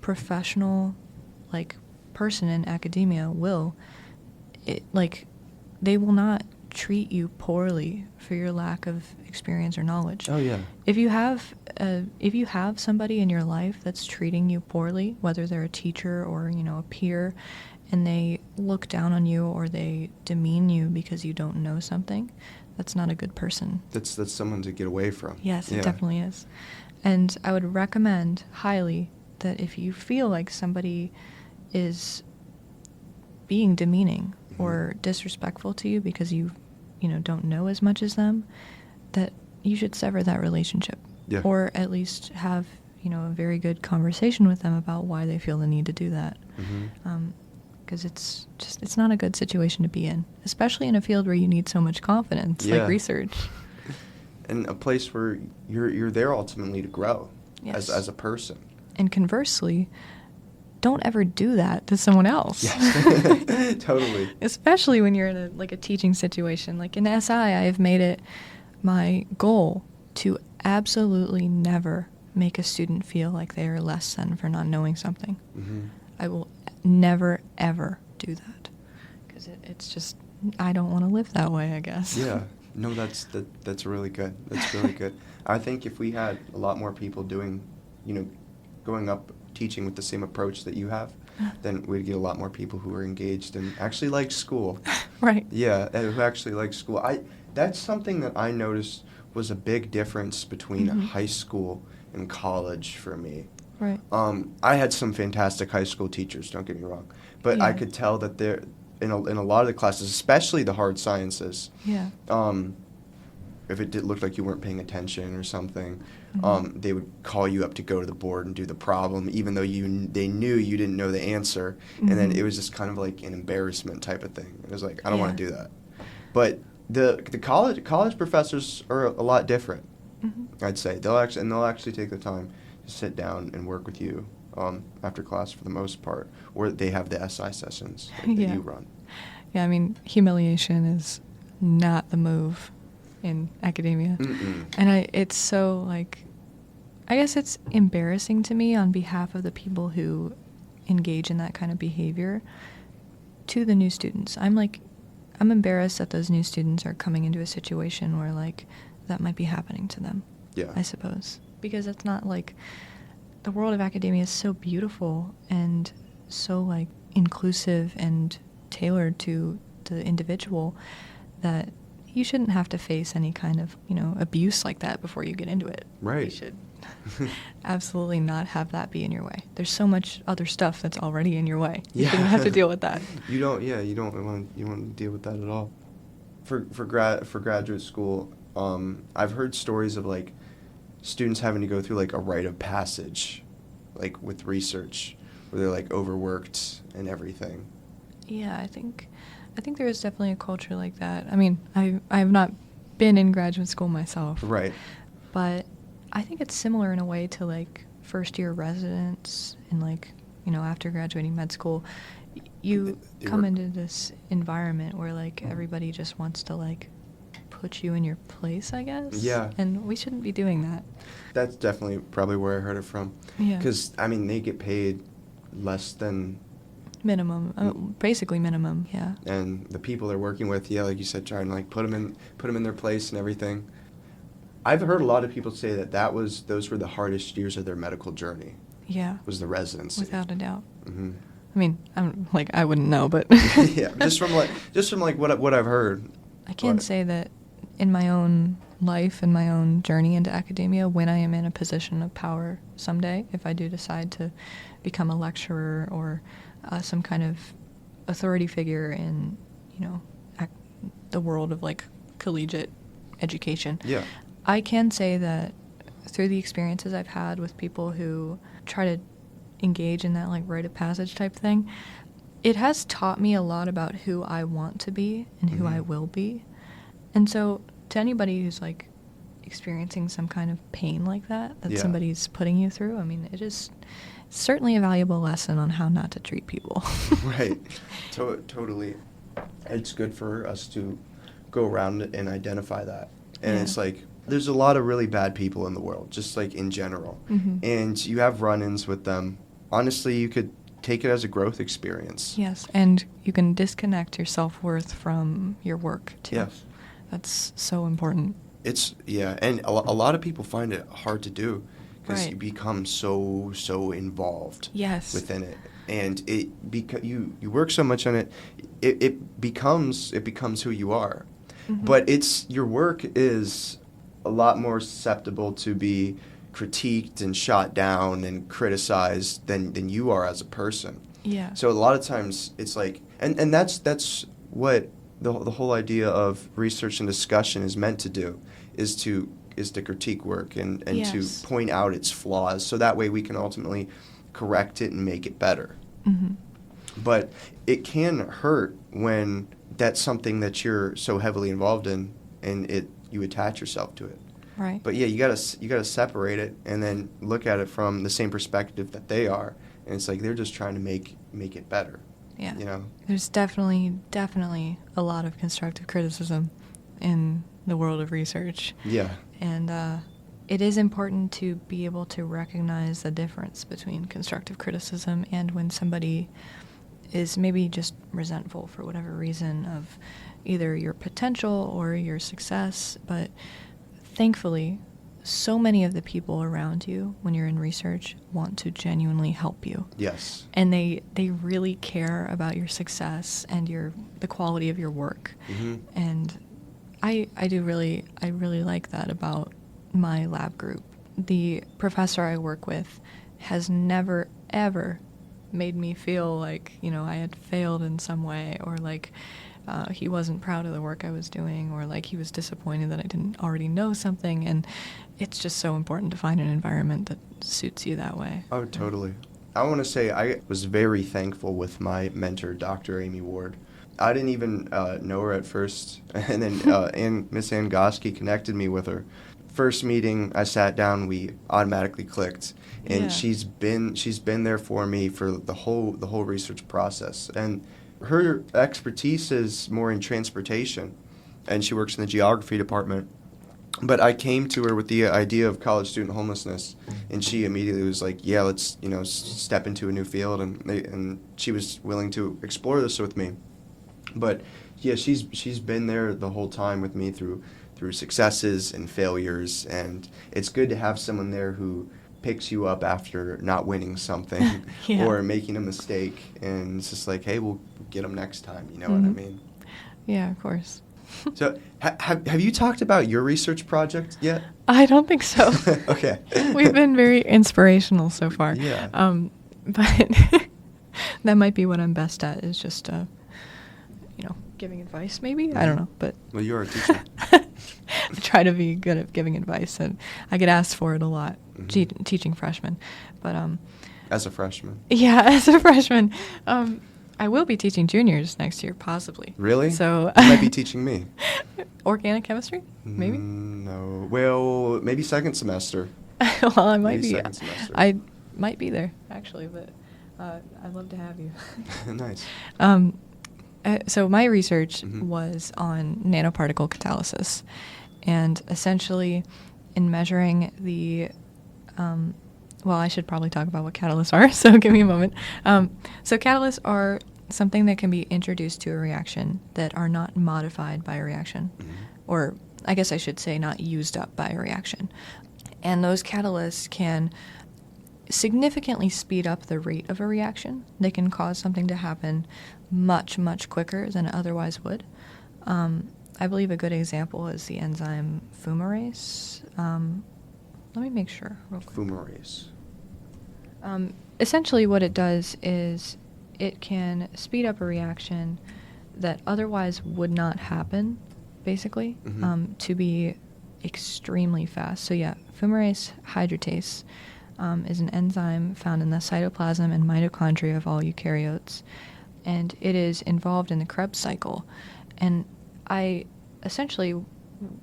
professional, like, person in academia they will not treat you poorly for your lack of experience or knowledge. Oh yeah. If you have somebody in your life that's treating you poorly, whether they're a teacher or, a peer, and they look down on you or they demean you because you don't know something, that's not a good person. That's someone to get away from. Yes, Yeah. It definitely is. And I would recommend highly that if you feel like somebody is being demeaning or disrespectful to you because you don't know as much as them, that you should sever that relationship. Yeah. Or at least have, a very good conversation with them about why they feel the need to do that. Because it's not a good situation to be in, especially in a field where you need so much confidence, Yeah. like research. and a place where you're there ultimately to grow Yes. as a person. And conversely, don't ever do that to someone else. Yes. Totally. Especially when you're in a teaching situation. Like in SI, I have made it my goal to absolutely never make a student feel like they are less than for not knowing something. Mm-hmm. I will never, ever do that. Because it's just, I don't want to live that way, I guess. Yeah. No, that's really good. That's really good. I think if we had a lot more people doing, going up teaching with the same approach that you have, then we'd get a lot more people who are engaged and actually like school. Right. Yeah, who actually like school. That's something that I noticed was a big difference between high school and college for me. Right. I had some fantastic high school teachers, don't get me wrong, but Yeah. I could tell that they're in a lot of the classes, especially the hard sciences. Yeah. If it looked like you weren't paying attention or something, Mm-hmm. they would call you up to go to the board and do the problem, even though they knew you didn't know the answer, and then Mm-hmm. it was just kind of like an embarrassment type of thing. It was like, I don't want to Yeah. do that. But the college professors are a lot different. Mm-hmm. I'd say they'll actually take the time to sit down and work with you after class for the most part, or they have the SI sessions that Yeah. you run. Yeah, I mean, humiliation is not the move in academia. Mm-mm. And it's so, I guess it's embarrassing to me on behalf of the people who engage in that kind of behavior to the new students. I'm embarrassed that those new students are coming into a situation where, that might be happening to them. Yeah. I suppose. Because it's not the world of academia is so beautiful and so, inclusive and tailored to the individual that you shouldn't have to face any kind of, abuse like that before you get into it. Right. You should absolutely not have that be in your way. There's so much other stuff that's already in your way. You shouldn't have to deal with that. You don't want to deal with that at all. For graduate school, I've heard stories of students having to go through a rite of passage, with research, where they're overworked and everything. Yeah, I think there is definitely a culture like that. I mean, I have not been in graduate school myself. Right. But I think it's similar in a way to first year residents and after graduating med school, you come into this environment where everybody just wants to put you in your place, I guess. Yeah. And we shouldn't be doing that. That's definitely probably where I heard it from. Yeah. Because they get paid less than Minimum, basically minimum, yeah. And the people they're working with, like you said, trying to put them in their place and everything. I've heard a lot of people say those were the hardest years of their medical journey. Yeah. Was the residency. Without a doubt. Mm-hmm. I mean, I'm I wouldn't know, but yeah, just from what I've heard. I can say that in my own life and my own journey into academia, when I am in a position of power someday, if I do decide to become a lecturer or some kind of authority figure in, the world of collegiate education. Yeah. I can say that through the experiences I've had with people who try to engage in that rite of passage type thing, it has taught me a lot about who I want to be and who I will be. And so to anybody who's experiencing some kind of pain like that somebody's putting you through, I mean, it is certainly a valuable lesson on how not to treat people. Right. Totally. It's good for us to go around and identify that. And it's there's a lot of really bad people in the world, just in general. Mm-hmm. And you have run-ins with them. Honestly, you could take it as a growth experience. Yes, and you can disconnect your self-worth from your work, too. Yes. That's so important. And a lot of people find it hard to do because Right. you become so involved Yes. within it. And you work so much on it, it becomes who you are. Mm-hmm. But your work is a lot more susceptible to be critiqued and shot down and criticized than you are as a person. Yeah. So a lot of times it's and that's what the whole idea of research and discussion is meant to do, is to critique work and Yes. to point out its flaws, so that way we can ultimately correct it and make it better. Mm-hmm. But it can hurt when that's something that you're so heavily involved in and you attach yourself to it. Right. But yeah, you gotta separate it and then look at it from the same perspective that they are, and it's like they're just trying to make it better. Yeah. You know. There's definitely a lot of constructive criticism in the world of research. Yeah. And it is important to be able to recognize the difference between constructive criticism and when somebody is maybe just resentful for whatever reason of either your potential or your success. But thankfully, so many of the people around you when you're in research want to genuinely help you. Yes. And they really care about your success and the quality of your work. Mm-hmm. And I really like that about my lab group. The professor I work with has never, ever made me feel like, I had failed in some way, or like he wasn't proud of the work I was doing, or like he was disappointed that I didn't already know something. And it's just so important to find an environment that suits you that way. Oh, totally. I want to say I was very thankful with my mentor, Dr. Amy Ward. I didn't even know her at first, and then Miss Angoski connected me with her. First meeting, I sat down, we automatically clicked, and Yeah. she's been there for me for the whole research process. And her expertise is more in transportation, and she works in the geography department. But I came to her with the idea of college student homelessness, and she immediately was like, "Yeah, let's step into a new field," and she was willing to explore this with me. But yeah, she's been there the whole time with me through successes and failures, and it's good to have someone there who picks you up after not winning something Yeah. or making a mistake, and it's just like, hey, we'll get them next time. You know Mm-hmm. what I mean? Yeah, of course. So have you talked about your research project yet? I don't think so. Okay. We've been very inspirational so far. Yeah. But that might be what I'm best at, is just, giving advice, maybe? Mm-hmm. I don't know, but... Well, you're a teacher. I try to be good at giving advice, and I get asked for it a lot, Mm-hmm. teaching freshmen. But, As a freshman. yeah, as a freshman. I will be teaching juniors next year, possibly. Really? So... You might be teaching me. Organic chemistry? Maybe? No. Well, maybe second semester. Well, I might Maybe be. second semester. I might be there, actually, but I'd love to have you. Nice. So my research Mhm. was on nanoparticle catalysis, and essentially in measuring the, well, I should probably talk about what catalysts are, so give me a moment. So catalysts are something that can be introduced to a reaction that are not modified by a reaction, Mhm. or I guess I should say not used up by a reaction. And those catalysts can significantly speed up the rate of a reaction. They can cause something to happen much, much quicker than it otherwise would. I believe a good example is the enzyme fumarase. Let me make sure real quick. Fumarase. Essentially what it does is it can speed up a reaction that otherwise would not happen, basically, Mhm. to be extremely fast. So yeah, fumarase hydratase is an enzyme found in the cytoplasm and mitochondria of all eukaryotes, and it is involved in the Krebs cycle. And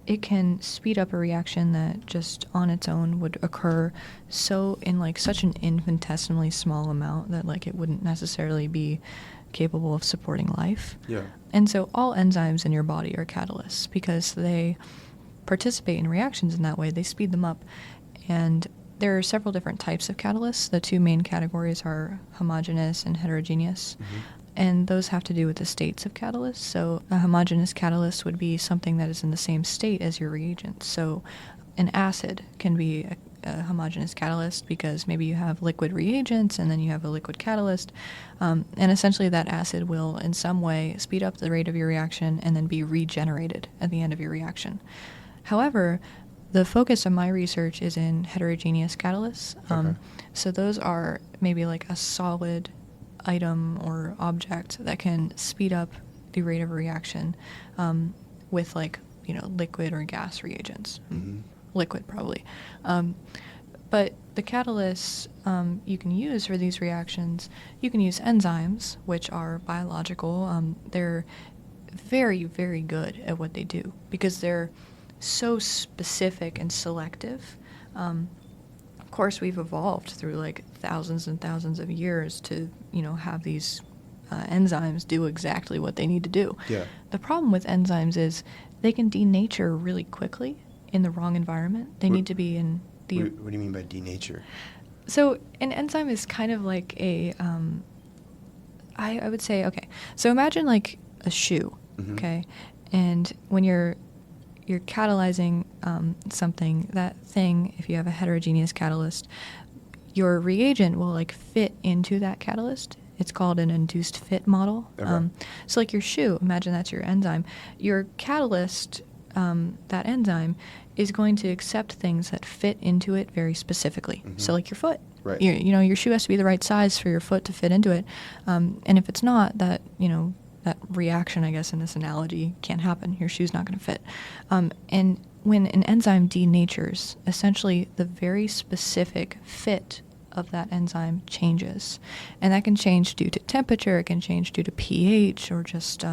it can speed up a reaction that just on its own would occur in like such an infinitesimally small amount that like it wouldn't necessarily be capable of supporting life. Yeah. And so all enzymes in your body are catalysts because they participate in reactions in that way. They speed them up. And there are several different types of catalysts. The two main categories are homogeneous and heterogeneous. Mhm. And those have to do with the states of catalysts. So a homogeneous catalyst would be something that is in the same state as your reagent. So an acid can be a homogeneous catalyst because maybe you have liquid reagents and then you have a liquid catalyst. And essentially that acid will in some way speed up the rate of your reaction and then be regenerated at the end of your reaction. However, the focus of my research is in heterogeneous catalysts. Okay. So those are maybe like a solid item or object that can speed up the rate of a reaction with liquid or gas reagents. Mhm. Liquid probably. But the catalysts you can use for these reactions, you can use enzymes, which are biological. They're very, very good at what they do because they're so specific and selective. Of course, we've evolved through like thousands and thousands of years to, have these enzymes do exactly what they need to do. Yeah. The problem with enzymes is they can denature really quickly in the wrong environment. They need to be in the... What do you mean by denature? So an enzyme is kind of like a... I would say, okay, so imagine like a shoe, okay? And when you're catalyzing something, that thing, if you have a heterogeneous catalyst, your reagent will like fit into that catalyst. It's called an induced fit model. Okay. So like your shoe, imagine that's your enzyme. Your catalyst, that enzyme, is going to accept things that fit into it very specifically. So like your foot. Right. Your shoe has to be the right size for your foot to fit into it. And if it's not, that reaction, I guess, in this analogy can't happen. Your shoe's not going to fit. And when an enzyme denatures, essentially the very specific fit of that enzyme changes. And that can change due to temperature, it can change due to pH, or just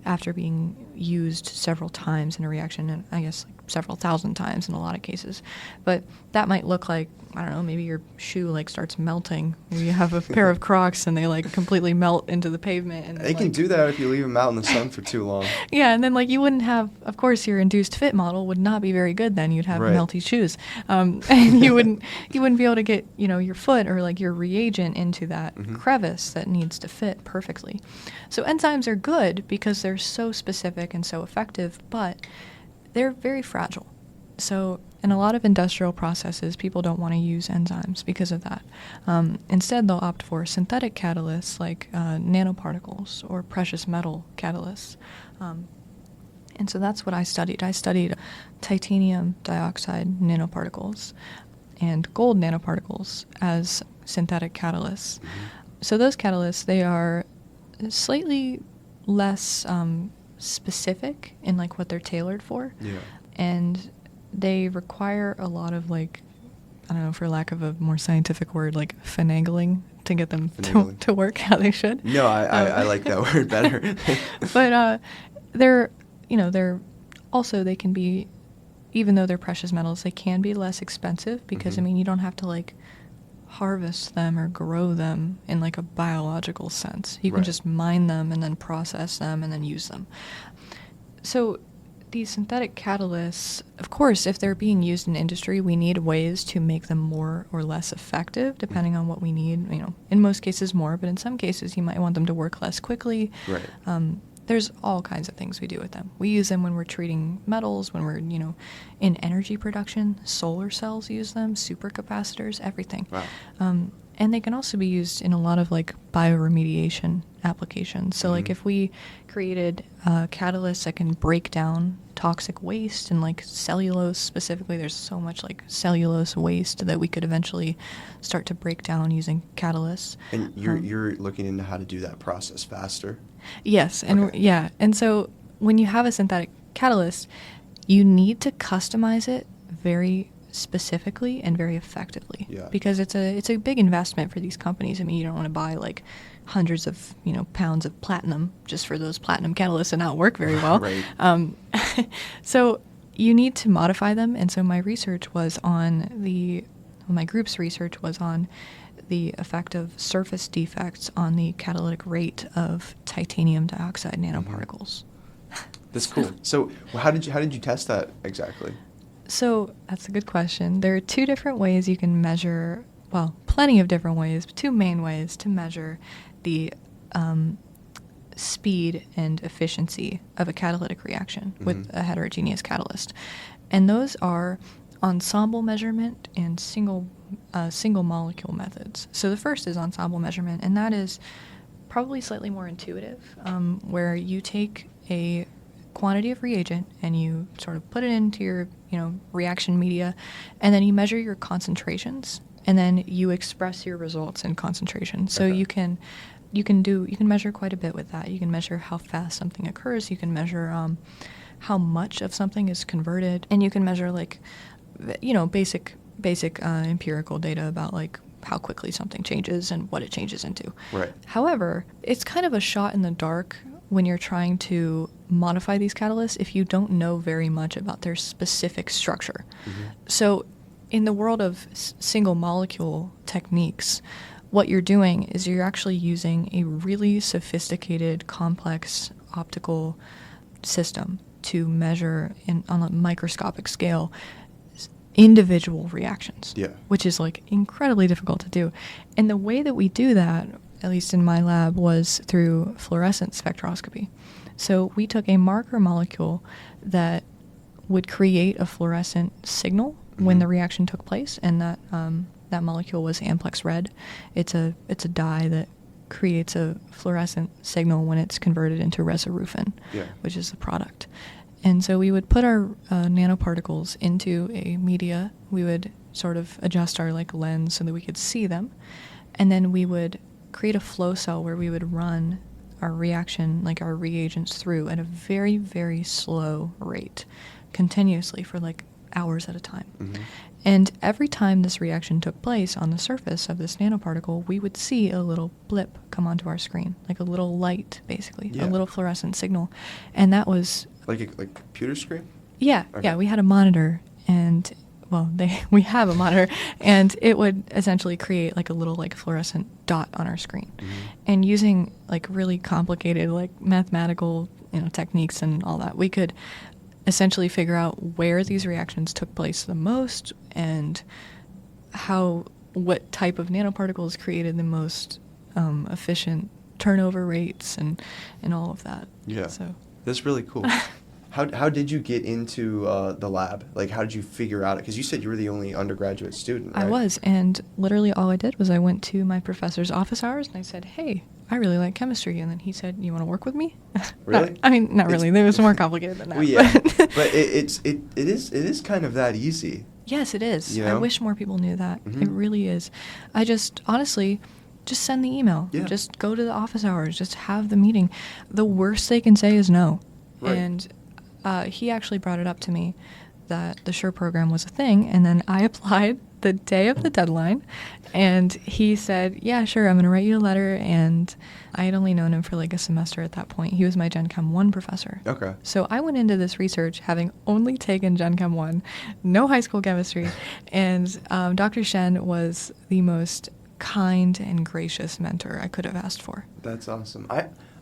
after being used several times in a reaction, and I guess like several thousand times in a lot of cases. But that might look like, I don't know, maybe your shoe like starts melting. Maybe you have a pair of Crocs and they like completely melt into the pavement. And They can do that if you leave them out in the sun for too long. Yeah, and then like you wouldn't have, of course, your induced fit model would not be very good. Then you'd have melty shoes, and you wouldn't be able to get your foot or like your reagent into that crevice that needs to fit perfectly. So enzymes are good because they're so specific and so effective, but they're very fragile. So in a lot of industrial processes, people don't want to use enzymes because of that. Instead, they'll opt for synthetic catalysts like nanoparticles or precious metal catalysts. And so that's what I studied. I studied titanium dioxide nanoparticles and gold nanoparticles as synthetic catalysts. So those catalysts, they are slightly less specific in like what they're tailored for. Yeah. And they require a lot of like, I don't know, for lack of a more scientific word, like finagling to get them to work how they should. No, I like that word better. But they're also, they can be, even though they're precious metals, they can be less expensive because, you don't have to like harvest them or grow them in like a biological sense. You can just mine them and then process them and then use them. So these synthetic catalysts, of course, if they're being used in industry, we need ways to make them more or less effective, depending on what we need. In most cases more, but in some cases you might want them to work less quickly. Right. There's all kinds of things we do with them. We use them when we're treating metals, when we're, in energy production. Solar cells use them, supercapacitors, everything. Wow. And they can also be used in a lot of like bioremediation applications. So like if we created catalysts that can break down toxic waste and like cellulose specifically, there's so much like cellulose waste that we could eventually start to break down using catalysts. And you're looking into how to do that process faster? Yes, and okay. And so when you have a synthetic catalyst, you need to customize it very specifically and very effectively, because it's a big investment for these companies. You don't want to buy like hundreds of pounds of platinum just for those platinum catalysts and not work very well. Right. So you need to modify them, and so my group's research was on the effect of surface defects on the catalytic rate of titanium dioxide nanoparticles. That's cool. So how did you test that exactly? So that's a good question. There are two different ways you can measure, well, plenty of different ways, but two main ways to measure the speed and efficiency of a catalytic reaction with a heterogeneous catalyst. And those are ensemble measurement and single molecule methods. So the first is ensemble measurement, and that is probably slightly more intuitive, where you take a quantity of reagent and you sort of put it into your reaction media, and then you measure your concentrations, and then you express your results in concentration. So you can measure quite a bit with that. You can measure how fast something occurs. You can measure how much of something is converted, and you can measure like basic empirical data about like how quickly something changes and what it changes into. Right. However, it's kind of a shot in the dark when you're trying to modify these catalysts if you don't know very much about their specific structure. So in the world of single molecule techniques, what you're doing is you're actually using a really sophisticated, complex optical system to measure on a microscopic scale individual reactions, which is like incredibly difficult to do. And the way that we do that, at least in my lab, was through fluorescence spectroscopy. So we took a marker molecule that would create a fluorescent signal when the reaction took place, and that molecule was amplex red. It's a dye that creates a fluorescent signal when it's converted into resirufin, which is the product. And so we would put our nanoparticles into a media. We would sort of adjust our lens so that we could see them, and then we would create a flow cell where we would run our reaction, our reagents, through at a very, very slow rate, continuously for hours at a time. And every time this reaction took place on the surface of this nanoparticle, we would see a little blip come onto our screen, like a little light, basically, a little fluorescent signal. And that was... Like a computer screen? Yeah, okay. Yeah, we had a monitor, and, we have a monitor, and it would essentially create a little fluorescent dot on our screen. And using really complicated mathematical techniques and all that, we could essentially figure out where these reactions took place the most and what type of nanoparticles created the most efficient turnover rates and all of that. Yeah, so that's really cool. How did you get into the lab? How did you figure out it? Because you said you were the only undergraduate student, right? I was, and literally all I did was I went to my professor's office hours and I said, hey, I really like chemistry. And then he said, you want to work with me? Really? Not really. It was more complicated than that. Well, yeah. But it is kind of that easy. Yes, it is. You know? I wish more people knew that. It really is. I just, honestly, just send the email. Yeah. Just go to the office hours. Just have the meeting. The worst they can say is no. Right. And he actually brought it up to me that the SURE program was a thing, and then I applied the day of the deadline, and he said, yeah, sure, I'm going to write you a letter, and I had only known him for a semester at that point. He was my Gen Chem 1 professor. Okay. So I went into this research having only taken Gen Chem 1, no high school chemistry, and Dr. Shen was the most kind and gracious mentor I could have asked for. That's awesome.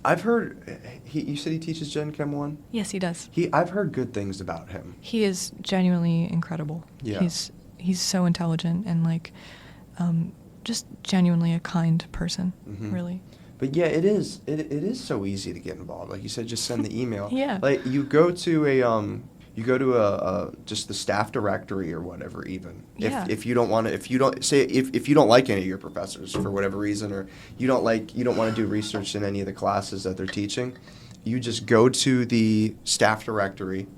I've heard, you said he teaches Gen Chem 1? Yes, he does. I've heard good things about him. He is genuinely incredible. Yeah. He's so intelligent and just genuinely a kind person, really. But yeah, it is so easy to get involved. Like you said, just send the email. Yeah. You go to a just the staff directory or whatever, even. Yeah. If you don't like any of your professors for whatever reason, or you don't want to do research in any of the classes that they're teaching, you just go to the staff directory,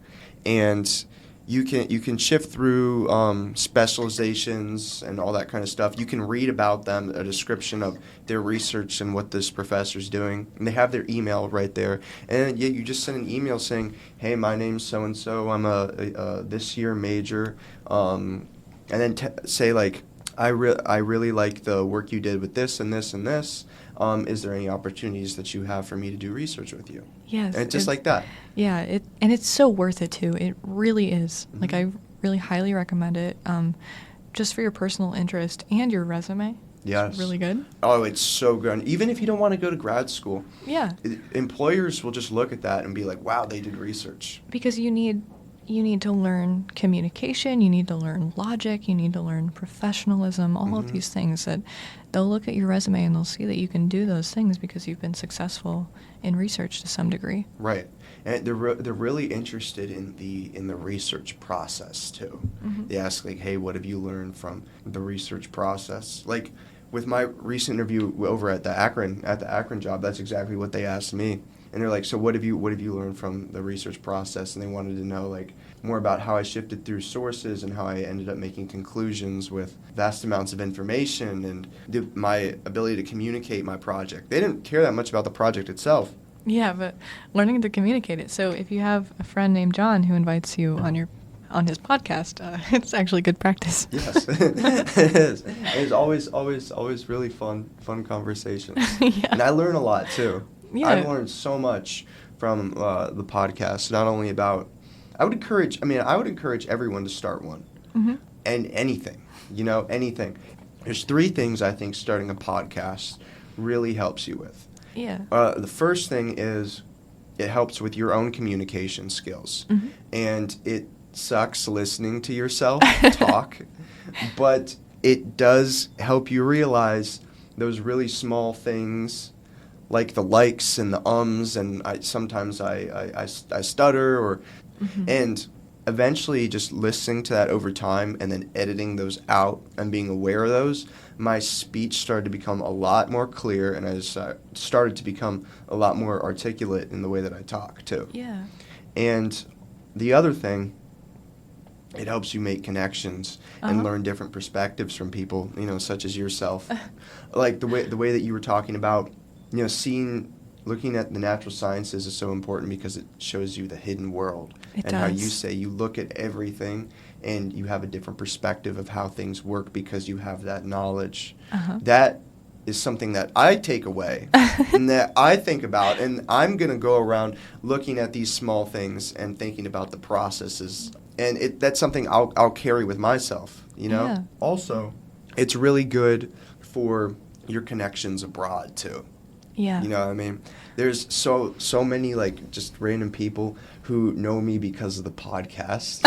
and you can shift through specializations and all that kind of stuff. You can read about them, a description of their research and what this professor's doing, and they have their email right there. And you just send an email saying, "Hey, my name's so and so. I'm a this year major," and then say I really like the work you did with this and this and this. Is there any opportunities that you have for me to do research with you? Yes. And just like that. Yeah, and it's so worth it, too. It really is. I really highly recommend it, just for your personal interest and your resume. Yes. It's really good. Oh, it's so good. Even if you don't want to go to grad school. Yeah. Employers will just look at that and be like, wow, they did research. Because you need to learn communication, you need to learn logic, you need to learn professionalism, all of these things that they'll look at your resume and they'll see that you can do those things because you've been successful in research to some degree. Right. And they're really interested in the research process too. They ask hey, what have you learned from the research process? With my recent interview over at the Akron job, that's exactly what they asked me. And they're like, so what have you learned from the research process? And they wanted to know more about how I shifted through sources and how I ended up making conclusions with vast amounts of information and my ability to communicate my project. They didn't care that much about the project itself. Yeah, but learning to communicate it. So if you have a friend named John who invites you on his podcast, it's actually good practice. Yes, it is. It's always really fun conversations. Yeah. And I learn a lot too. Yeah. I've learned so much from the podcast, not only about, I would encourage everyone to start one. Mm-hmm. And anything, anything. There's 3 things I think starting a podcast really helps you with. Yeah. The first thing is it helps with your own communication skills. Mm-hmm. And it sucks listening to yourself talk, but it does help you realize those really small things like the likes and the ums, and sometimes I stutter, or Mm-hmm. and eventually just listening to that over time and then editing those out and being aware of those, my speech started to become a lot more clear, and I started to become a lot more articulate in the way that I talk too. Yeah. And the other thing, it helps you make connections and Uh-huh. learn different perspectives from people, such as yourself. Like the way that you were talking about, looking at the natural sciences is so important because it shows you the hidden world. It And how you does. say you look at everything and you have a different perspective of how things work because you have that knowledge. Uh-huh. That is something that I take away and that I think about, and I'm going to go around looking at these small things and thinking about the processes, and that's something I'll carry with myself, Yeah. Also, it's really good for your connections abroad too. Yeah. You know what I mean? There's so many like just random people who know me because of the podcast.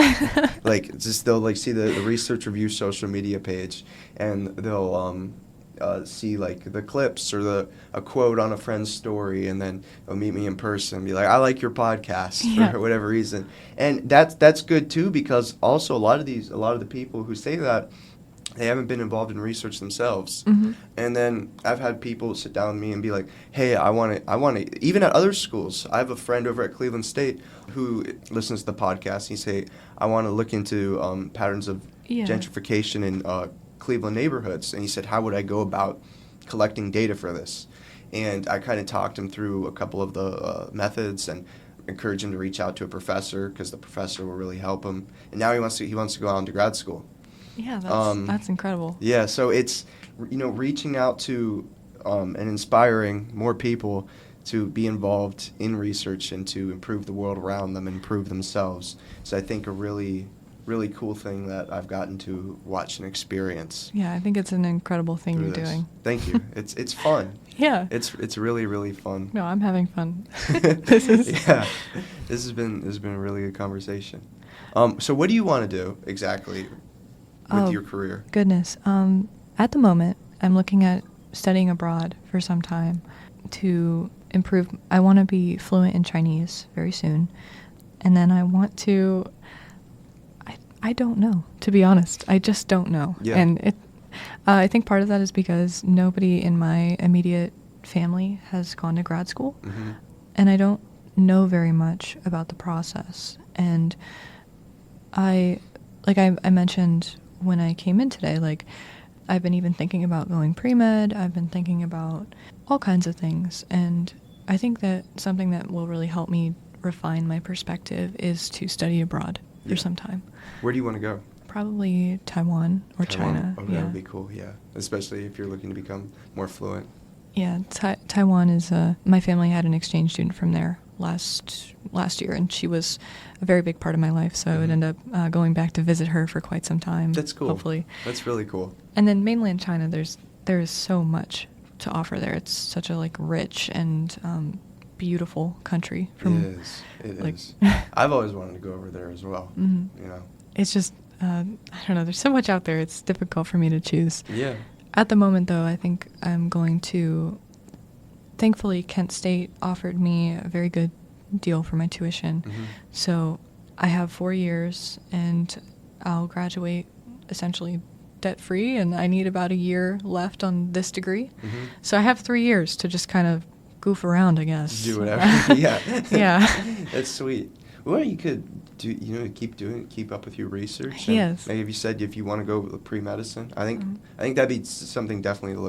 Like just they'll like see the Research Review social media page, and they'll see like the clips or a quote on a friend's story, and then they'll meet me in person and be like, I like your podcast for whatever reason. And that's good too, because also a lot of the people who say that, they haven't been involved in research themselves. Mm-hmm. And then I've had people sit down with me and be like, hey, I want to, even at other schools, I have a friend over at Cleveland State who listens to the podcast. He say, I want to look into patterns of gentrification in Cleveland neighborhoods. And he said, how would I go about collecting data for this? And I kind of talked him through a couple of the methods and encouraged him to reach out to a professor, because the professor will really help him. And now he wants to go on to grad school. Yeah, that's incredible. Yeah, so it's, reaching out to and inspiring more people to be involved in research and to improve the world around them and improve themselves. So I think a really, really cool thing that I've gotten to watch and experience. Yeah, I think it's an incredible thing you're doing. Thank you. It's fun. Yeah. It's really, really fun. No, I'm having fun. This has been a really good conversation. So what do you want to do exactly with your career? Goodness. At the moment, I'm looking at studying abroad for some time to improve. I want to be fluent in Chinese very soon. And then I want to, I don't know, to be honest. I just don't know. Yeah. And I think part of that is because nobody in my immediate family has gone to grad school. Mm-hmm. And I don't know very much about the process. And I mentioned when I came in today, like, I've been even thinking about going pre-med. I've been thinking about all kinds of things. And I think that something that will really help me refine my perspective is to study abroad for some time. Where do you want to go? Probably Taiwan or China. Oh, that would be cool, yeah. Especially if you're looking to become more fluent. Yeah, Taiwan is, my family had an exchange student from there last year, and she was a very big part of my life, so I would end up going back to visit her for quite some time. That's cool. Hopefully. That's really cool. And then mainland China, there is so much to offer there. It's such a rich and beautiful country. It is. I've always wanted to go over there as well. Mm-hmm. It's just I don't know. There's so much out there. It's difficult for me to choose. Yeah. At the moment, though, I think I'm going to. Thankfully, Kent State offered me a very good deal for my tuition. Mm-hmm. So I have 4 years, and I'll graduate essentially debt-free, and I need about a year left on this degree. Mm-hmm. So I have 3 years to just kind of goof around, I guess. Do whatever. Yeah. Yeah. That's sweet. Well, you could keep up with your research. Yes. Maybe if you want to go pre-medicine, I think that'd be something definitely to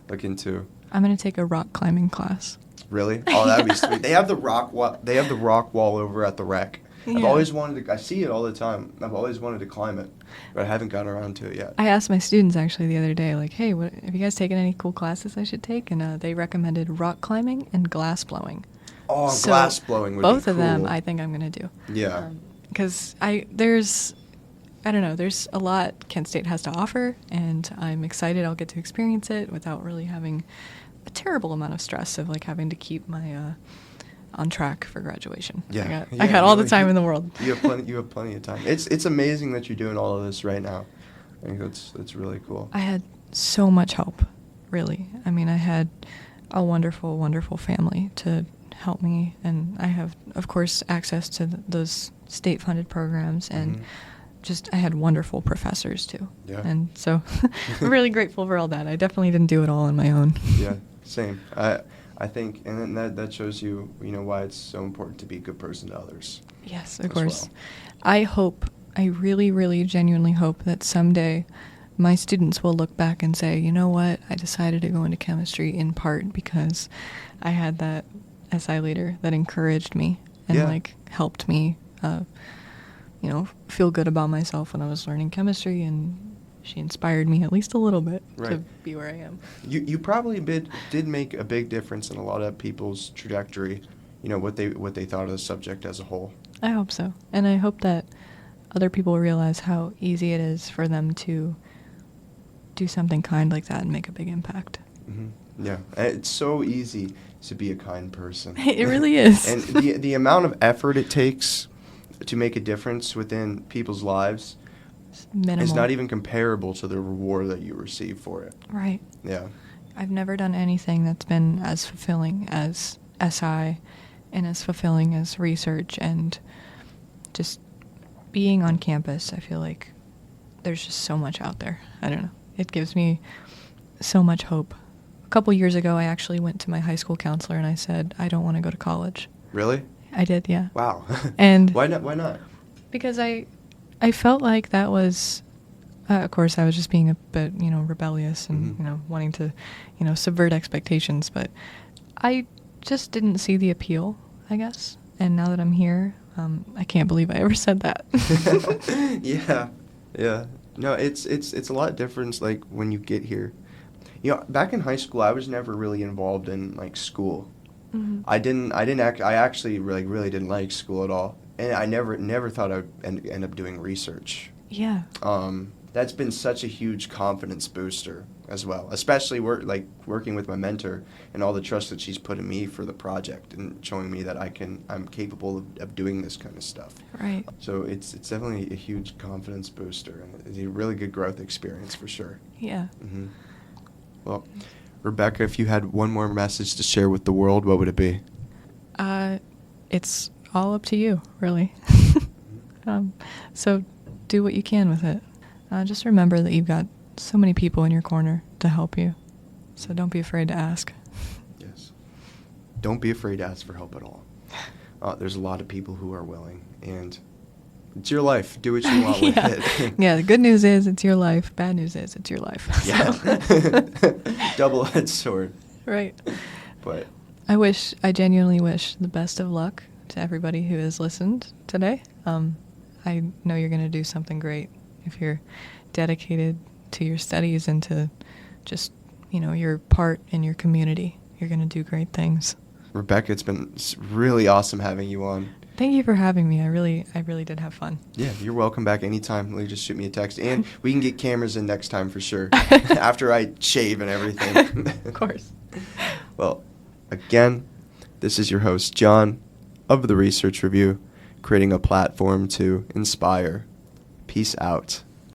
look into. I'm going to take a rock climbing class. Really? Oh, that'd be sweet. They have the rock wall over at the rec. I've Yeah. always wanted to. I see it all the time. I've always wanted to climb it, but I haven't gotten around to it yet. I asked my students actually the other day, like, hey, have you guys taken any cool classes I should take? And they recommended rock climbing and glass blowing. Oh, So glass blowing would be both of them cool. I think I'm going to do. Yeah. Because I don't know, there's a lot Kent State has to offer, and I'm excited I'll get to experience it without really having a terrible amount of stress of like having to keep my on track for graduation. Yeah. I got all the time in the world. You have plenty of time. It's amazing that you're doing all of this right now. I think that's really cool. I had so much help, really. I mean, I had a wonderful, wonderful family to help me, and I have, of course, access to those state-funded programs, and I had wonderful professors too. Yeah. And so I'm really grateful for all that. I definitely didn't do it all on my own. Yeah, same. I think, and then that shows you, why it's so important to be a good person to others. Yes, of as course. well. I really, really genuinely hope that someday my students will look back and say, you know what, I decided to go into chemistry in part because I had that SI leader that encouraged me and helped me, feel good about myself when I was learning chemistry, and she inspired me at least a little bit to be where I am. You probably did make a big difference in a lot of people's trajectory, what they thought of the subject as a whole. I hope so. And I hope that other people realize how easy it is for them to do something kind like that and make a big impact. Mm-hmm. Yeah, it's so easy to be a kind person. It really is. And the amount of effort it takes to make a difference within people's lives is not even comparable to the reward that you receive for it. Right. Yeah. I've never done anything that's been as fulfilling as SI and as fulfilling as research, and just being on campus. I feel like there's just so much out there. I don't know. It gives me so much hope. A couple years ago, I actually went to my high school counselor and I said, I don't want to go to college. Really? I did, yeah. Wow. And why not? Because I felt like that was, of course, I was just being a bit, rebellious and, wanting to, subvert expectations. But I just didn't see the appeal, I guess. And now that I'm here, I can't believe I ever said that. Yeah. No, it's a lot different, like, when you get here. Back in high school, I was never really involved in, like, school. Mm-hmm. I actually really didn't like school at all. And I never thought I would end up doing research. Yeah. That's been such a huge confidence booster as well, especially working with my mentor and all the trust that she's put in me for the project and showing me that I'm capable of doing this kind of stuff. Right. So it's definitely a huge confidence booster, and it's a really good growth experience for sure. Yeah. Mm-hmm. Well, Rebecca, if you had one more message to share with the world, what would it be? It's all up to you, really. So do what you can with it. Just remember that you've got so many people in your corner to help you. So don't be afraid to ask. Yes. Don't be afraid to ask for help at all. There's a lot of people who are willing, and it's your life. Do what you want with it. Yeah, the good news is it's your life. Bad news is it's your life. Yeah. Double-edged sword. Right. But I genuinely wish the best of luck to everybody who has listened today. I know you're going to do something great if you're dedicated to your studies and to just, your part in your community. You're going to do great things. Rebecca, it's been really awesome having you on. Thank you for having me. I really did have fun. Yeah, you're welcome back anytime. Just shoot me a text. And we can get cameras in next time for sure. After I shave and everything. Of course. Well, again, this is your host, John, of the Research Review, creating a platform to inspire. Peace out.